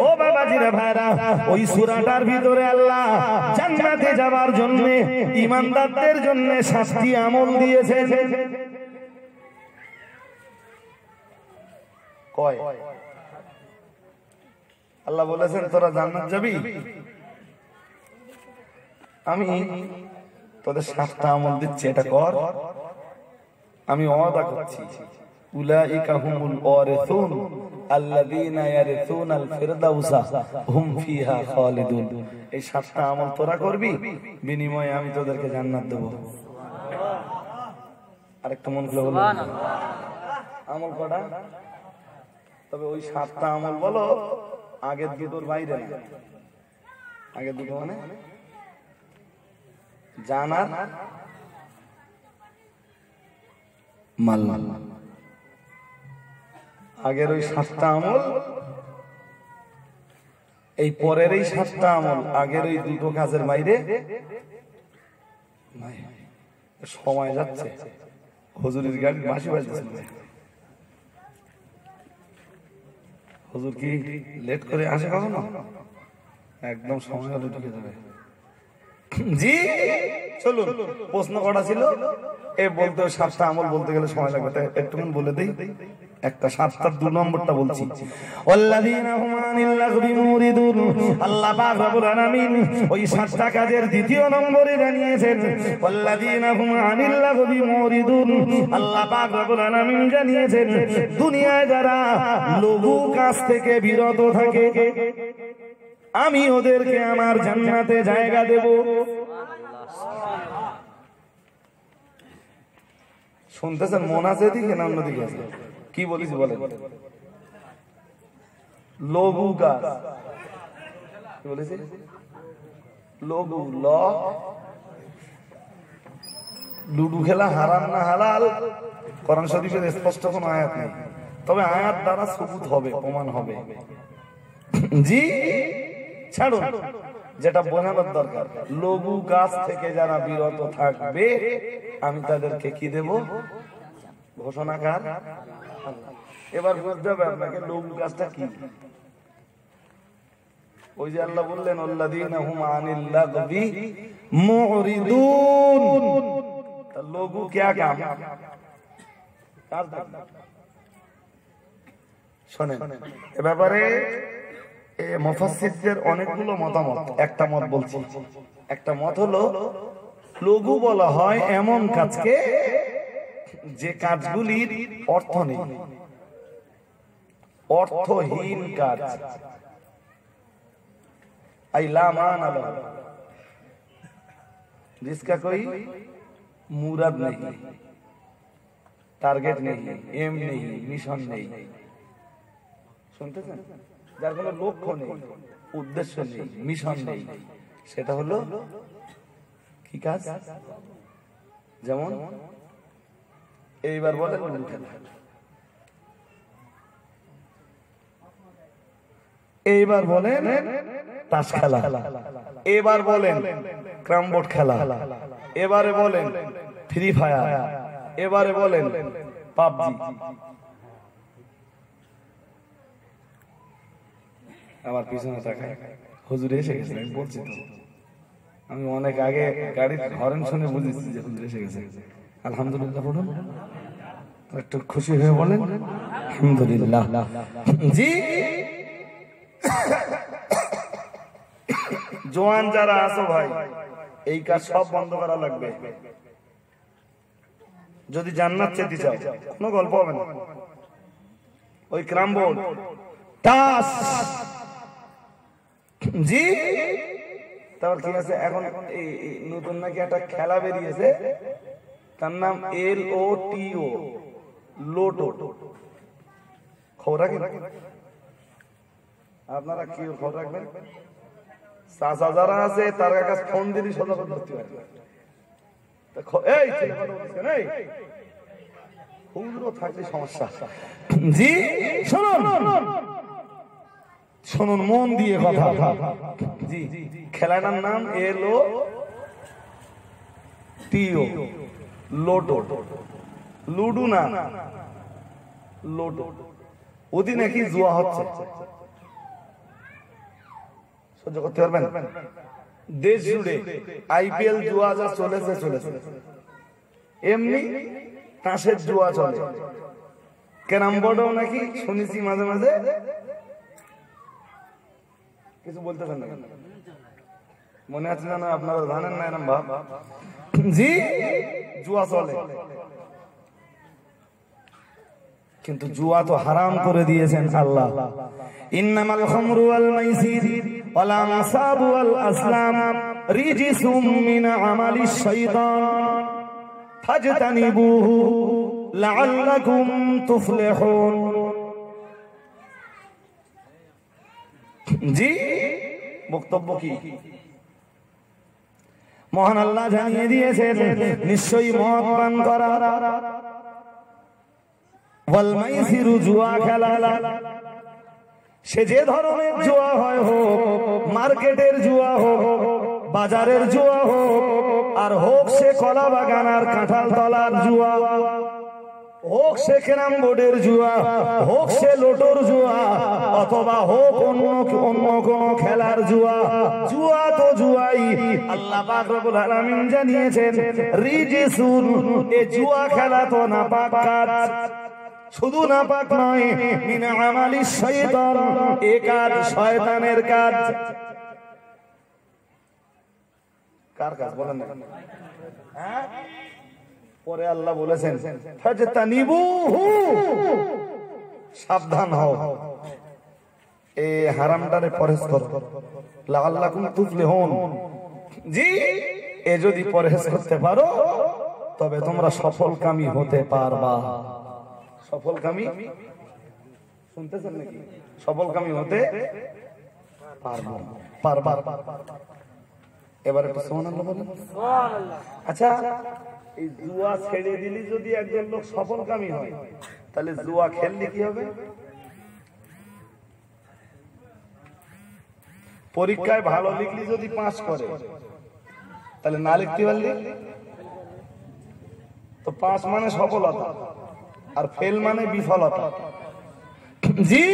ও বাবাজিরা ভাইরা, ওই সূরাটার ভিতরে আল্লাহ জান্নাতে যাওয়ার জন্য ঈমানদারদের জন্য 7টি আমল দিয়েছেন। কয়? আল্লাহ বলেছেন তোরা জান্নাত যাবি, আমি তোদের 7টা আমল দিচ্ছি, এটা কর, আমি ওয়াদা করছি উলাইকা হুমুল ওয়ারিসুন আল্লাযীনা ইয়ারিসুনাল ফিরদাউসা হুম ফিহা খালিদুন। এই 7টা আমল তোরা করবি, বিনিময়ে আমি তোদেরকে জান্নাত দেব। আরেকটা মন খুলে বলো আমল কটা? তবে ওই 7টা আমল বলো, আগের দুটোর বাইরে না। আগের দুটো মানে জানার মাল। আগের ওই 7টা আমল, এই পরের এই 7টা আমল আগের ওই দুটো কাজের বাইরে। সময় যাচ্ছে, হুজুরের গাড়ি বাঁশি বাজছে। হুজুর কি লেট করে আসে কখনো? একদম সময় হলে ঢুকে যাবে। জি চলুন, প্রশ্ন করা ছিল এ বলতে 7টা আমল বলতে গেলে সময় লাগবে, একটুখানি বলে দেই। একটা 7টার 2 নম্বরটা বলছি, ওয়াল্লাযীনা হুম আনিল লাগবি মুরিদুন। আল্লাহ পাক রব্বুল আলামিন ওই 7টা কাজের দ্বিতীয় নম্বরে জানিয়েছেন ওয়াল্লাযীনা হুম আনিল লাগবি মুরিদুন। আল্লাহ পাক রব্বুল আলামিন জানিয়েছেন দুনিয়ায় যারা লঘু কাজ থেকে বিরত থাকে আমি ওদেরকে আমার জান্নাতে জায়গা দেব। শুনতেছেন? মন আছে এদিকে না অন্যদিকে আছে? কি বলিস বলেন? লঘু কাজ কি বলেছি? লঘু ল লুডু খেলা হারাম না হালাল কোরআন শরীফের স্পষ্ট কোনো আয়াত নেই, তবে আয়াত দ্বারা সবুত হবে, প্রমাণ হবে। জি ছাড়ুন, যেটা বোঝানোর দরকার, লঘু কাজ থেকে যারা বিরত থাকবে আমি তাদেরকে কি দেব? ঘোষণাকার। এবার বুঝতে হবে আপনাকে লঘু কাজটা কি। ওই যে আল্লাহ বললেন আল্লাযীনা হুম আনিল লাগবি মুরিদুন। লঘু क्या काम? শোনেন, এ ব্যাপারে মুফাসসিরদের অনেকগুলো মতামত। একটা মত বলছি, একটা মত হলো লঘু বলা হয় এমন কাজকে যে কাজগুলির অর্থ নেই, অর্থহীন কাজ। आई ला मान अला जिसका कोई मुराद नहीं, टारगेट नहीं, एम नहीं, मिशन नहीं। শুনতেছেন? যার কোনো লক্ষ্য নেই, উদ্দেশ্য নেই, মিশন নেই, সেটা হলো কি কাজ? যেমন এইবার বলেন লুডু খেলা, এইবার বলেন তাস খেলা, এবার বলেন ক্যারাম বোর্ড খেলা, এবারে বলেন ফ্রি ফায়ার, এবারে বলেন পাবজি। আমার পিছনে তাকায়, হুজুর এসে গেছে। আমি বলছি তো, আমি অনেক আগে গাড়ির হর্ন শুনে বুঝেছি যে হুজুর এসে গেছে। আলহামদুলিল্লাহ বলুন, একটু খুশি হয়ে বলেন আলহামদুলিল্লাহ। জি জওয়ান যারা আছো ভাই, এই কাজ সব বন্ধ করা লাগবে যদি জান্নাত পেতে চাও। কোনো গল্প হবে না। ওই ক্যারাম বোর্ড, তাস, জি তারপর কি আছে এখন নতুন নাকি একটা খেলা বেরিয়েছে, তার নাম LOTO, লোটো। খবর রাখেন আপনারা? কি খবর রাখবেন? চাচা যারা আছে তার কাছে ফোন দিলি সোজা করে ধরতে পারে। এই হুজুরও থাকলে সমস্যা। জি শুনুন, শুনুন মন দিয়ে কথা। জি খেলাটার নাম LOTO, লোটো, লুডু না, লোটো। ওদি নাকি জুয়া হচ্ছে, সহ্য করতে পারবেন? দেশ জুড়ে IPL জুয়া যা চলেছে চলেছে, এমনি তাসের জুয়া চলে, ক্যারাম বোর্ডও নাকি শুনেছি মাঝে মাঝে। কিছু বলতেছেন না? মনে আছে না? আপনারা জানেন না এরকম ভাব? জি জুয়া চলে। কিন্তু জুয়া তো হারাম করে দিয়েছেন আল্লাহ। ইন্নামাল খামরু ওয়াল মাইসির ওয়াল আনসাবু ওয়াল আসলাম রিজিসুম মিন আমালিশ শাইতান ফাজতানিবুহু লাআল্লাকুম তুফলিহুন। জি, বক্তব্য কি? মহান আল্লাহ জানিয়ে দিয়েছেন নিশ্চয়ই মদ পান করা, ওয়াল মাইসিরু জুয়া খেলা, সে যে ধরনের জুয়া হয় হোক, মার্কেটের জুয়া হোক, বাজারের জুয়া হোক, আর হোক সে কলা বাগান আর কাঁঠাল তলার জুয়া, হোক সে ক্যারাম বোর্ডের জুয়া, হোক সে লোটোর জুয়া, অথবা হোক অন্য কোন খেলার জুয়া, জুয়া তো জুয়াই। আল্লাহ পাক রব্বুল আলামিন জানিয়েছেন রিজিসুন, এ জুয়া খেলা তো নাপাক কাজ। শুধু নাপাক নয়, মিন আমালিশ শাইতান, এ কাজ শয়তানের কাজ। কার কাজ বলেন না? হ্যাঁ, পরে আল্লাহ বলেছেন ফাজতানিবুহু, সাবধান হও, এই হারামটারে পরহেজ করো, লাআল্লাকুম তুফলিহুন। জি, এ যদি পরহেজ করতে পারো তবে তোমরা সফলকামী হতে পারবা। সফলকামী শুনতেছেন নাকি? সফলকামী হতে পারবা। এবার একটু সুবহানাল্লাহ বলেন। আচ্ছা, এই জুয়া ছেড়ে দিলি যদি একজন লোক সফলকামী হয়, তাহলে জুয়া খেললে কি হবে? পরীক্ষায় ভালো লিখলি যদি পাস করে, তাহলে না লিখতে পারলি তো পাস মানে সফলতা, আর ফেল মানে বিফলতা। জি,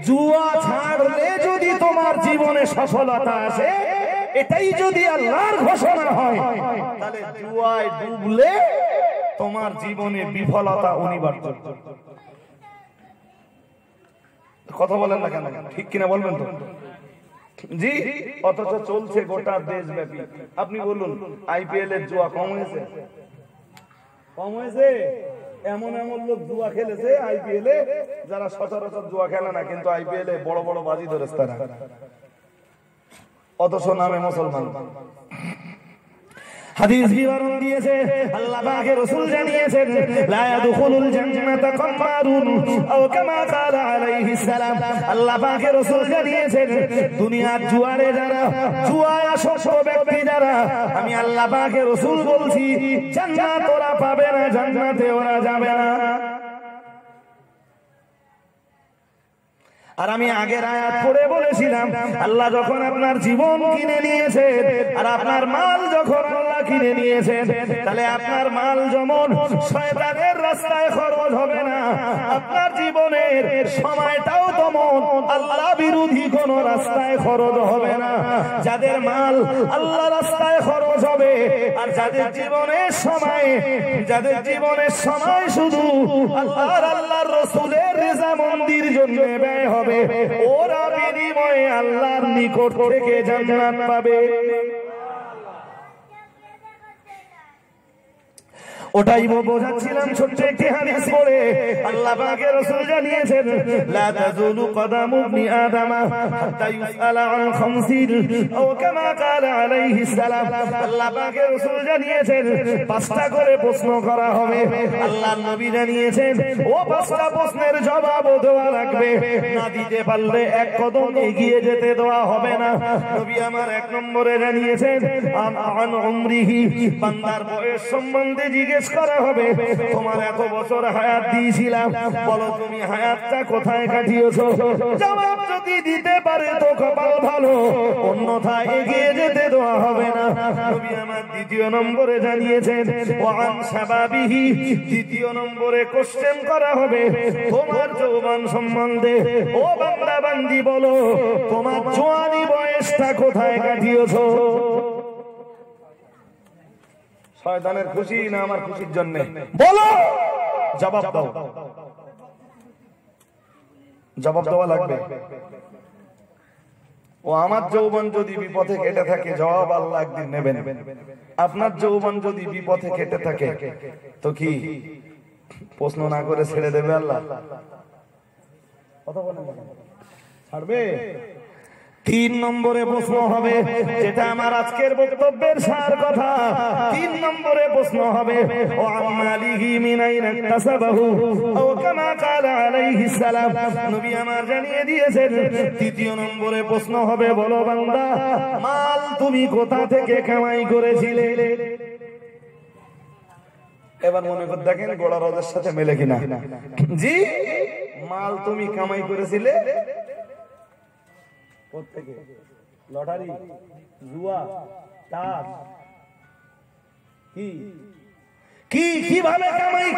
জুয়া ছাড়লে যদি তোমার জীবনে সফলতা আসে, এটাই যদি আল্লাহর ঘোষণা হয়, তাহলে জুয়ায় ডুবলে তোমার জীবনে বিফলতা অনিবার্য। কথা বলেন না কেন? ঠিক কিনা বলবেন তো? জি, অথচ চলছে গোটা দেশব্যাপী। আপনি বলুন, আইপিএল এর জুয়া কম হয়েছে? কম হয়েছে? এমন এমন লোক জুয়া খেলেছে আইপিএল এ, যারা সচরাচর জুয়া খেলে না, কিন্তু আইপিএল এ বড় বড় বাজি ধরেছে তারা, অথচ নামে মুসলমান। হাদিস বিবরণ দিয়েছে, আল্লাহ পাকের রাসূল জানিয়েছেন লা ইয়াদখুলুল জান্নাতা কাম্মারুন আও কামা ক্বালা আলাইহিস সালাম। আল্লাহ পাকের রাসূল জানিয়েছেন দুনিয়ার জুয়ারে যারা, জুয়ায় আসক্ত ব্যক্তি যারা, আমি আল্লাহ পাকের রাসূল বলছি জান্নাত ওরা পাবে না, জান্নাতে ওরা যাবে না। আর আমি আগের আয়াত পড়ে বলেছিলাম, আল্লাহ যখন আপনার জীবন কিনে নিয়েছেন আর আপনার মাল যখন আল্লাহ কিনে নিয়েছেন, তাহলে আপনার মাল যেমন শয়তানের রাস্তায় খরচ হবে না, আপনার জীবনের সময়টাও তেমন আল্লাহ বিরোধী কোন রাস্তায় খরচ হবে না। যাদের মাল আল্লাহ রাস্তায় খরচ হবে, আর যাদের জীবনের সময় শুধু আল্লাহর রাসূলের রিজামন্দির জন্য ব্যয় হবে, ওরা বিনিময়ে আল্লাহর নিকট থেকে জান্নাত পাবে। ওটাই বোঝাচ্ছিলাম ছোট্ট একটি হাদিস পড়ে। আল্লাহ পাকের রাসূল জানিয়েছেন লা তাজুলু কদামু ইবনি আদামা হাত্তা ইউসআলা আন খামসিন আও কামা ক্বালা আলাইহিস সালাম। আল্লাহ পাকের রাসূল জানিয়েছেন 5টা করে প্রশ্ন করা হবে। আল্লাহর নবী জানিয়েছেন ও 5টা প্রশ্নের জবাব দেওয়া লাগবে, না দিতে পারলে এক কদম এগিয়ে যেতে দেওয়া হবে না। নবী আমার 1 নম্বরে জানিয়েছেন আন উমরিহি, বান্দার বয়স সম্বন্ধে জিজ্ঞেস করা হবে, তোমার এত বছর হায়াত দিয়েছিলাম, বলো তুমি হায়াতটা কোথায় কাটিয়েছো? জবাব যদি দিতে পারে তো কপাল ভালো, অন্যথায় এগিয়ে যেতে দেওয়া হবে না। নবী আমার 2 নম্বরে জানিয়েছেন ওয়ান শাবাবিহি, 2 নম্বরে কোশ্চেন করা হবে তোমার যৌবন সম্বন্ধে। ও বান্দা বান্দি বলো তোমার জওয়ানি বয়সটা কোথায় কাটিয়েছো? শয়তানের খুশি না আমার খুশির জন্য? বলো, জবাব দাও। জবাব দেওয়া লাগবে। ও আমার যৌবন যদি বিপথে কেটে থাকে, জবাব আল্লাহ একদিন নেবেন। আপনার যৌবন যদি বিপথে কেটে থাকে তো কি প্রশ্ন না করে ছেড়ে দেবে আল্লাহ? কথা বলেন, ছাড়বে? 3 নম্বরে প্রশ্ন হবে, যেটা আমার আজকের বক্তব্যের সার কথা। 3 নম্বরে প্রশ্ন হবে, ও আমালিহি মিন আইনা ইকতাসাবাহু ও কামা ক্বালা আলাইহিস সালাম। নবী আমার জানিয়ে দিয়েছেন 3য় নম্বরে প্রশ্ন হবে, বলো বান্দা, মাল তুমি কোথা থেকে কামাই করেছিলে? এবার মনে করে দেখেন গোড়া রোদের সাথে মেলে কিনা। জি, মাল তুমি কামাই করেছিলে কোত্থেকে? লটারি, জুয়া, টাস, কি কিভাবে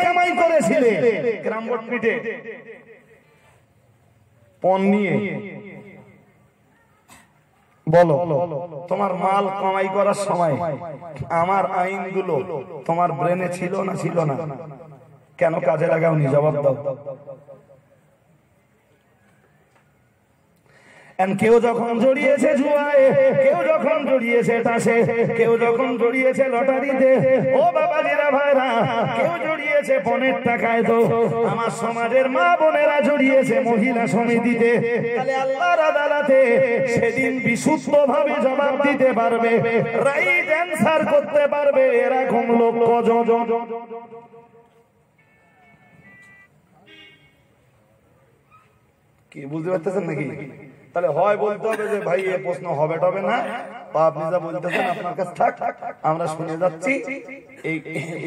কামাই করেছিলে? গ্রাম ভোট পিটে, পণ নিয়ে? বলো, তোমার মাল কামাই করার সময় আমার আইনগুলো তোমার ব্রেনে ছিল না ছিল না? কেন কাজে লাগাওনি? জবাব দাও। কেউ যখন জড়িয়েছে জুয়ায়, কেউ যখন জড়িয়েছে টাসে, কেউ যখন জড়িয়েছে লটারিতে, ও বাবাজিরা ভাইরা, কেউ জড়িয়েছে পণের টাকায়, তো আমার সমাজের মা বোনেরা জড়িয়েছে মহিলা সমিতিতে। তাহলে আল্লাহর আদালতে সেদিন বিশুদ্ধভাবে জবাব দিতে পারবে, রাইট অ্যানসার করতে পারবে এরকম লোক কজন? কি বুঝতে পারতেছেন নাকি? তাহলে হয় বলতে হবে যে ভাই এই প্রশ্ন হবে টবে না, বা আপনি যা বলতেছেন আপনার কাছে থাক, আমরা শুনে যাচ্ছি,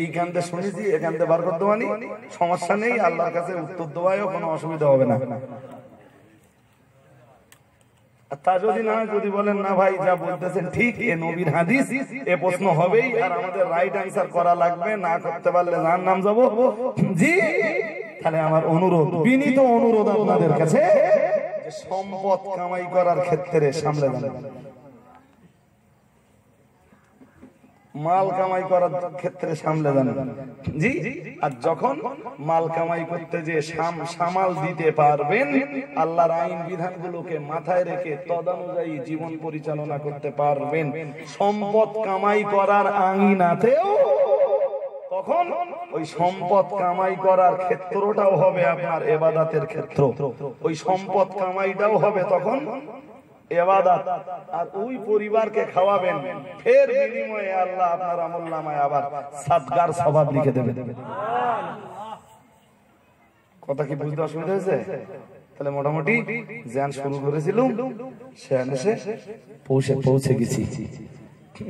এই কান্দে শুনেছি, এই কান্দে বার করতে পারি, সমস্যা নেই, আল্লাহর কাছে উত্তর দেওয়ায়ও কোনো অসুবিধা হবে না। তা যদি না, যদি বলেন না ভাই যা বলতেছেন ঠিক, এ নবীর হাদিস, এ প্রশ্ন হবেই, আর আমাদের রাইট অ্যানসার করা লাগবে, না করতে পারলে জাহান্নাম যাব, জি, তাহলে আমার অনুরোধ, বিনীত অনুরোধ আপনাদের কাছে, সম্পদ কামাই করার ক্ষেত্রে সামলে যান, মাল কামাই করার ক্ষেত্রে সামলে যান, জি। আর যখন মাল কামাই করতে যে সামাল দিতে পারবেন, আল্লাহর আইন বিধানগুলোকে মাথায় রেখে তদানুযায়ী জীবন পরিচালনা করতে পারবেন, সম্পদ কামাই করার আঙিনাতেও, তখন ওই সম্পদ কামাই করার ক্ষেত্রটাও হবে আপনার ইবাদতের ক্ষেত্র, ওই সম্পদ কামাইটাও হবে তখন ইবাদত, আর ওই পরিবারকে খাওয়াবেন, ফের বিনিময়ে আল্লাহ আপনার আমলনামায় আবার সাদকার সওয়াব লিখে দেবেন। কথা কি বুঝতে অসুবিধা হয়েছে? তাহলে মোটামুটি জ্ঞান শুরু করেছিলাম, সেখানে পৌঁছে গেছি,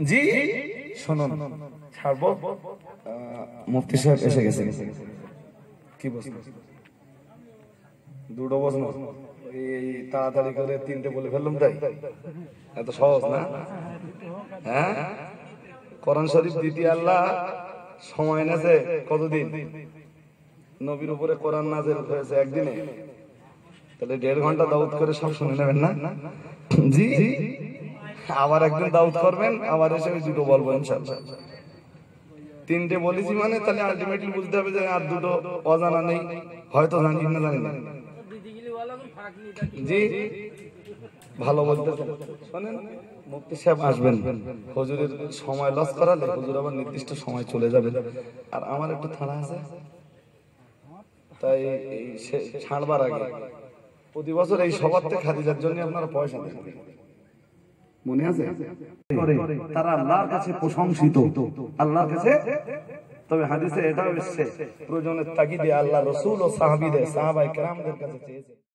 জি। শুনুন, ছাড়বো, মুফতি সাহেব এসে গেছে। কি বলছেন? দুটো বসন, এই তাড়াতাড়ি করে 3টে বলে ফেললাম, তাই এত সহজ না? হ্যাঁ, কোরআন শরীফ দিতে আল্লাহ সময় নেছে কতদিন? নবীর উপরে কোরআন নাযিল হয়েছে একদিনে, তাহলে 1.5 ঘন্টা দাউদ করে সব শুনে নেবেন না? জি, আবার একদিন দাউদ করবেন, আবার এসে ওই 2টো বলবো ইনশাআল্লাহ। 3টে বলেছি মানে তাহলে আলটিমেটলি বুঝতে হবে যে আর 2টো অজানা নেই, হয়তো জানি না, জানি না, জি। ভালো বলতেছেন, শোনেন, মুফতি সাহেব আসবেন, হুজুরের সময় লস করালে হুজুর আবার নির্দিষ্ট সময় চলে যাবে, আর আমার একটু তাড়া আছে, তাই ছাড়বার আগে প্রতি বছর এই সভাতে খাদিজার জন্য আপনারা পয়সা দেন, মনে আছে? তারা আল্লাহর কাছে প্রশংসিত, আল্লাহর কাছে। তবে হাদিসে এটাও এসেছে, প্রয়োজনের তাগিদে আল্লাহ রাসূল ও সাহাবায়ে কেরামদের কাছে চেয়েছে।